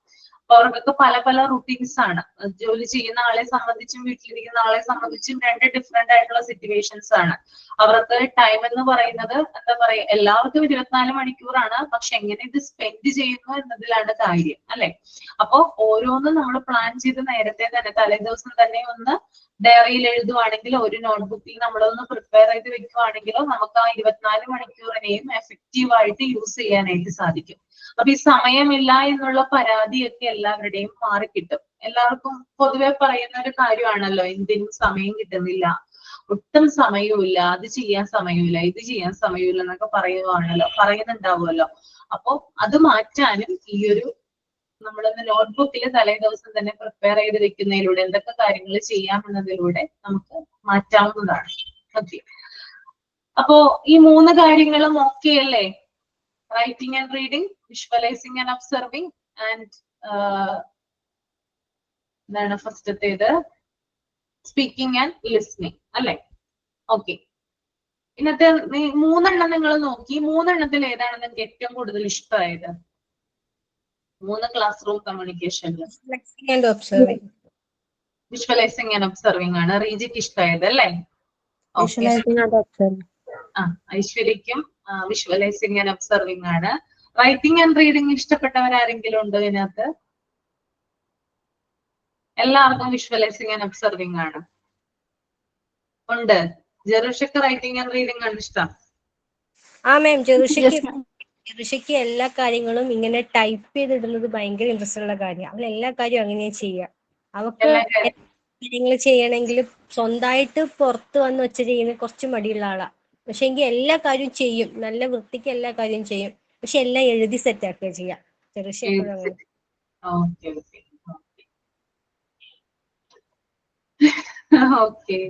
S1: അപ്പൊ അവർക്കൊക്കെ പല പല റുട്ടീൻസ് ആണ്. ജോലി ചെയ്യുന്ന ആളെ സംബന്ധിച്ചും വീട്ടിലിരിക്കുന്ന ആളെ സംബന്ധിച്ചും 2 ഡിഫറെന്റ് ആയിട്ടുള്ള സിറ്റുവേഷൻസ് ആണ്. അവർക്ക് ടൈം എന്ന് പറയുന്നത് എന്താ പറയാ, എല്ലാവർക്കും 24 മണിക്കൂറാണ്, പക്ഷെ എങ്ങനെ ഇത് സ്പെൻഡ് ചെയ്യുന്നു എന്നതിലാണ് കാര്യം അല്ലെ? അപ്പൊ ഓരോന്നും നമ്മൾ പ്ലാൻ ചെയ്ത് നേരത്തെ തന്നെ തലേ ദിവസം തന്നെ ഒന്ന് ഡയറിയിൽ എഴുതുവാണെങ്കിൽ, ഒരു നോട്ട്ബുക്കിൽ നമ്മളൊന്ന് പ്രിപ്പയർ ചെയ്ത് വെക്കുവാണെങ്കിലോ നമുക്ക് ആ 24 മണിക്കൂറിനെയും എഫക്റ്റീവ് ആയിട്ട് യൂസ് ചെയ്യാനായിട്ട് സാധിക്കും. അപ്പൊ ഈ സമയമില്ല എന്നുള്ള പരാതിയൊക്കെ എല്ലാവരുടെയും മാറിക്കിട്ടും. എല്ലാവർക്കും പൊതുവെ പറയുന്ന ഒരു കാര്യമാണല്ലോ, എന്തിനും സമയം കിട്ടുന്നില്ല, ഒട്ടും സമയമില്ല, അത് ചെയ്യാൻ സമയമില്ല, ഇത് ചെയ്യാൻ സമയമില്ല എന്നൊക്കെ പറയുന്നുണ്ടാവുമല്ലോ. അപ്പൊ അത് മാറ്റാനും ഈ ഒരു നമ്മളൊന്ന് നോട്ട്ബുക്കിൽ തലേ ദിവസം തന്നെ പ്രിപ്പയർ ചെയ്ത് വെക്കുന്നതിലൂടെ എന്തൊക്കെ കാര്യങ്ങൾ ചെയ്യാമെന്നതിലൂടെ നമുക്ക് മാറ്റാവുന്നതാണ്. ഓക്കെ, അപ്പോ ഈ 3 കാര്യങ്ങളും ഓക്കെ അല്ലേ? Writing and reading, visualising and observing and എന്താണ് ഫസ്റ്റത്തേത്? സ്പീക്കിംഗ് ആൻഡ് ലിസ്ണിംഗ് അല്ലെ? ഓക്കെ, ഇന്നത്തെ 3 നിങ്ങൾ നോക്കി. 3 ഏതാണ് നിങ്ങൾക്ക് ഏറ്റവും കൂടുതൽ ഇഷ്ടമായത്? 3 ക്ലാസ് റൂം കമ്മ്യൂണിക്കേഷനിൽ വിഷ്വലൈസിംഗ് ആൻഡ് ഒബ്സർവിംഗ് ആണ് റീജിക്ക് ഇഷ്ടമായത് അല്ലേ? ഐശ്വര്യക്കും വിഷ്വലൈസിംഗ് ആൻഡ് ഒബ്സർവിംഗ് ആണ്. റൈറ്റിംഗ് ആൻഡ് റീഡിംഗ് ഇഷ്ടപ്പെട്ടവരാരെങ്കിലും ഉണ്ടോ ഇതിനകത്ത്? എല്ലാവർക്കും വിഷ്വലൈസിംഗ് ആൻഡ് ഒബ്സർവിംഗ് ആണ്. ഉണ്ട്. ജെറുഷക്ക് റൈറ്റിംഗ് ആൻഡ് റീഡിംഗ് ആണ് ഇഷ്ടം.
S2: ആ മാം, ജെറുഷയ്ക്ക് എല്ലാ കാര്യങ്ങളും ഇങ്ങനെ ടൈപ്പ് ചെയ്തിടുന്നത് ഭയങ്കര ഇൻട്രസ്റ്റ് ഉള്ള കാര്യമാണ്. അവൾ എല്ലാ കാര്യവും അങ്ങനെ ചെയ്യുക. അവക്ക് കാര്യങ്ങൾ ചെയ്യണമെങ്കിൽ സ്വന്തമായിട്ട് പുറത്ത് വന്ന് വെച്ച് ചെയ്യുന്ന കുറച്ച് മടിയുള്ള ആളാ. പക്ഷെ എങ്കിൽ എല്ലാ കാര്യവും ചെയ്യും, നല്ല വൃത്തിക്ക് എല്ലാ കാര്യവും ചെയ്യും. പക്ഷെ എല്ലാം എഴുതി സെറ്റ് ആക്കുക ചെയ്യാം. ജെറുഷ എപ്പോഴും അങ്ങനെ.
S1: Okay,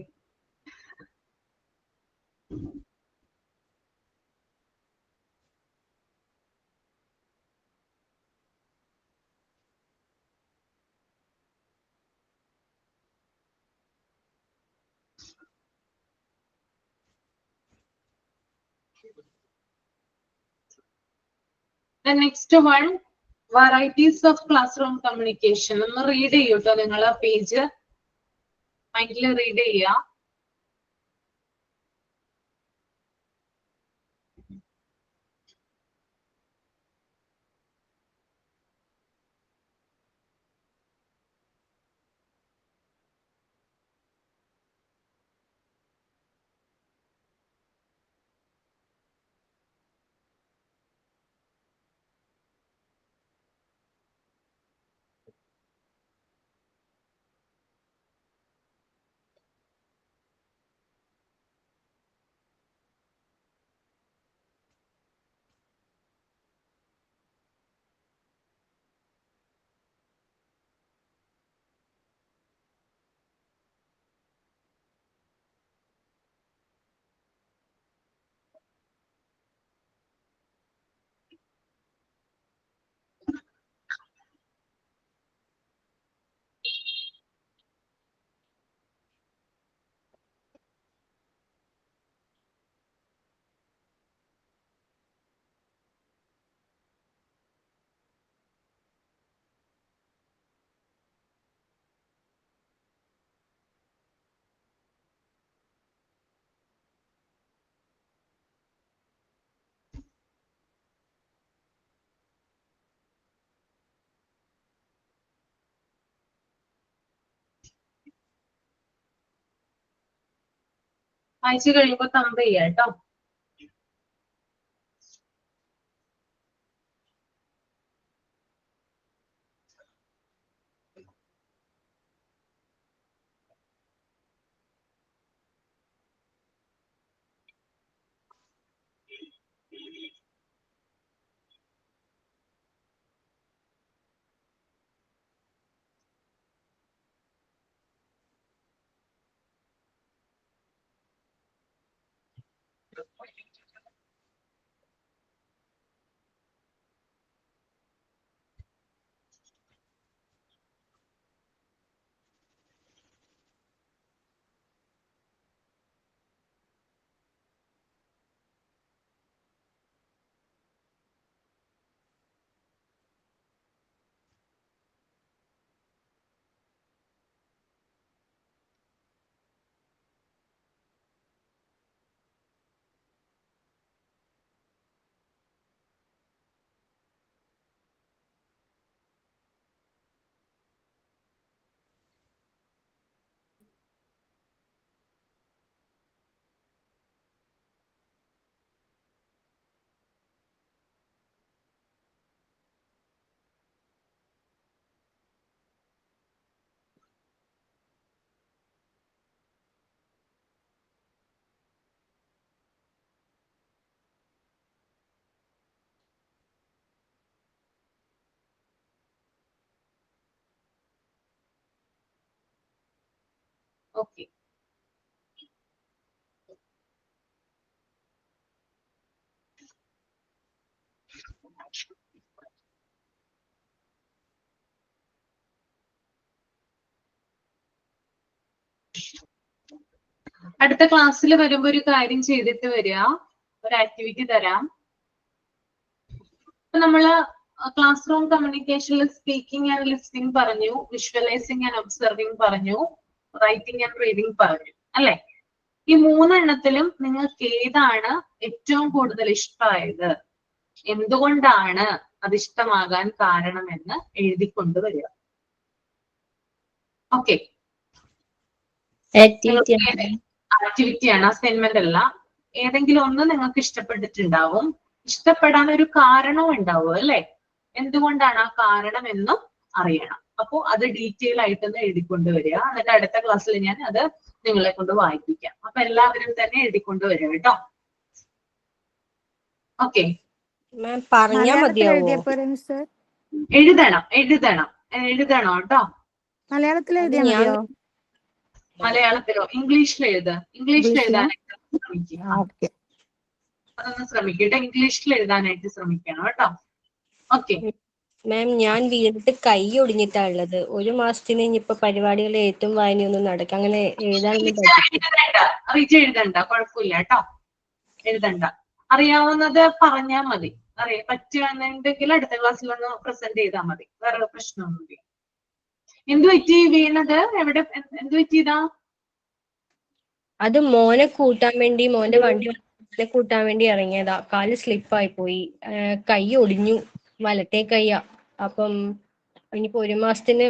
S1: the next one, varieties of classroom communication. ഒന്ന് റീഡ് ചെയ്യൂട്ടോ നിങ്ങൾ ആ പേജ് മൈൻഡിൽ റീഡ് ചെയ്യുക. വായിച്ചു കഴിയുമ്പോൾ തമ്പ് ചെയ്യാം കേട്ടോ. ഓക്കെ. അടുത്ത ക്ലാസ്സിൽ വരുമ്പോ ഒരു കാര്യം ചെയ്തിട്ട് വരിക, ഒരു ആക്ടിവിറ്റി തരാം. ഇപ്പൊ നമ്മള് ക്ലാസ് റൂം കമ്മ്യൂണിക്കേഷനിൽ സ്പീക്കിംഗ് ആൻഡ് ലിസ്ണിംഗ് പറഞ്ഞു, വിഷ്വലൈസിംഗ് ആൻഡ് ഒബ്സർവിംഗ് പറഞ്ഞു, റൈറ്റിംഗ് ആൻഡ് റീഡിംഗ് പറഞ്ഞു അല്ലെ? ഈ 3 എണ്ണത്തിലും നിങ്ങൾക്ക് ഏതാണ് ഏറ്റവും കൂടുതൽ ഇഷ്ടമായത്, എന്തുകൊണ്ടാണ് അത് ഇഷ്ടമാകാൻ കാരണമെന്ന് എഴുതിക്കൊണ്ടുവരിക. ഓക്കെ, ആക്ടിവിറ്റിയാണ്, അസൈൻമെന്റ് അല്ല. ഏതെങ്കിലും ഒന്ന് നിങ്ങൾക്ക് ഇഷ്ടപ്പെട്ടിട്ടുണ്ടാവും, ഇഷ്ടപ്പെടാൻ ഒരു കാരണവും ഉണ്ടാവും അല്ലെ? എന്തുകൊണ്ടാണ് ആ കാരണം എന്നും അറിയണം. അപ്പോ അത് ഡീറ്റെയിൽ ആയിട്ടൊന്ന് എഴുതിക്കൊണ്ടുവരിക. എന്നിട്ട് അടുത്ത ക്ലാസ്സിൽ ഞാൻ അത് നിങ്ങളെ കൊണ്ട് വായിപ്പിക്കാം. അപ്പൊ എല്ലാവരും തന്നെ എഴുതിക്കൊണ്ടുവരിക കേട്ടോ. ഓക്കെ,
S2: പറഞ്ഞാ മതിയാവോ?
S1: എഴുതണം എഴുതണം എഴുതണം കേട്ടോ.
S8: മലയാളത്തിൽ എഴുതിയാ മതിയോ?
S1: മലയാളത്തിലോ ഇംഗ്ലീഷിൽ എഴുതുക. ഇംഗ്ലീഷിൽ എഴുതാനായിട്ട് ശ്രമിക്കുക. അതൊന്ന് ശ്രമിക്കട്ടെ, ഇംഗ്ലീഷിൽ എഴുതാനായിട്ട് ശ്രമിക്കണം കേട്ടോ. ഓക്കെ
S2: മാം, ഞാൻ വീണിട്ട് കൈ ഒടിഞ്ഞിട്ടാ ഉള്ളത്. 1 മാസത്തിന് ഇനിയിപ്പോ പരിപാടികൾ എഴുത്തും വായനയൊന്നും നടക്കാം. അങ്ങനെ എഴുതാനൊന്നും പറ്റില്ല.
S1: റിജ എഴുതണ്ട, കുഴപ്പമില്ല കേട്ടോ, എഴുതണ്ട. അറിയാവുന്നത് പറഞ്ഞാൽ മതി. പറ്റുകയെന്നുണ്ടെങ്കിൽ അടുത്ത ക്ലാസ്സിലൊന്ന് പ്രസന്റ് ചെയ്താൽ മതി, വേറെ പ്രശ്നമൊന്നുമില്ല. എന്ത് പറ്റി വീണത്? എവിടെ എന്ത് പറ്റിയതാ?
S2: അത് മോനെ കൂട്ടാൻ വേണ്ടി, മോന്റെ വണ്ടി കൂട്ടാൻ വേണ്ടി ഇറങ്ങിയതാ. കാല് സ്ലിപ്പായി പോയി, കൈ ഒടിഞ്ഞു, വലത്തെ കൈയാ. അപ്പം ഇനിയിപ്പോ 1 മാസത്തിന്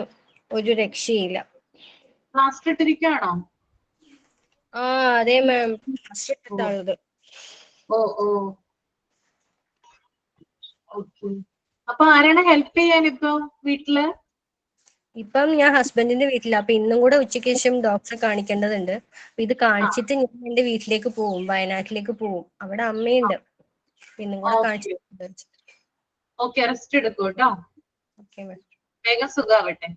S2: ഒരു രക്ഷയില്ല.
S1: പ്ലാസ്റ്റർ ഇട്ടിരിക്കുകയാണോ?
S2: ആ അതെ മാം, പ്ലാസ്റ്റർ ഇട്ടിട്ടാണുള്ളത്.
S1: ഓ ഓ ഓക്കെ. അപ്പൊ ആരാണ് ഹെൽപ്പ് ചെയ്യാൻ ഇപ്പൊ വീട്ടില്?
S2: ഇപ്പം ഞാൻ ഹസ്ബൻഡിന്റെ വീട്ടിലാ. അപ്പൊ ഇന്നും കൂടെ ഉച്ചയ്ക്ക് ശേഷം ഡോക്ടറെ കാണിക്കേണ്ടതുണ്ട്. അപ്പൊ ഇത് കാണിച്ചിട്ട് ഞാൻ എന്റെ വീട്ടിലേക്ക് പോവും, വയനാട്ടിലേക്ക് പോവും. അവിടെ അമ്മയുണ്ട്. ഇന്നും കൂടെ കാണിച്ചിട്ടുണ്ട്.
S1: ഓക്കെ, റെസ്റ്റ് എടുക്കൂ കേട്ടോ.
S2: ഓക്കെ മാം,
S1: വേഗം സുഖാവട്ടെ.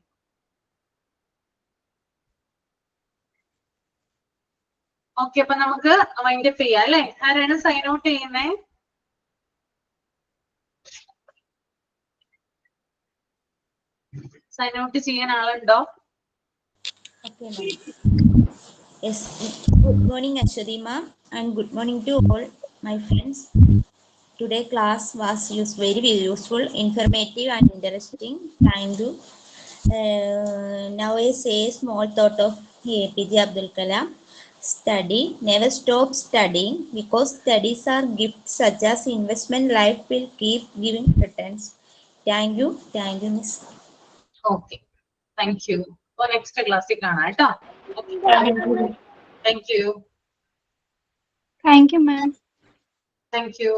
S1: ഓക്കെ, അപ്പൊ നമുക്ക് വൈൻഡപ്പ് ചെയ്യാം അല്ലെ? ആരാണ് സൈൻ ഔട്ട് ചെയ്യുന്നേ? സൈൻ ഔട്ട് ചെയ്യാൻ ആളുണ്ടോ?
S6: Yes, good morning Ashwati ma'am, and good morning to all my friends. Today class was very useful, informative and interesting. Thank you. Now I say a small thought of APJ Abdul Kalam. Study, never stop studying, because studies are gifts such as investment. Life will keep giving returns. Thank you miss.
S1: Okay, thank you. For next class കാണാം കേട്ടോ. Thank you.
S4: Thank you ma'am.
S1: Thank you.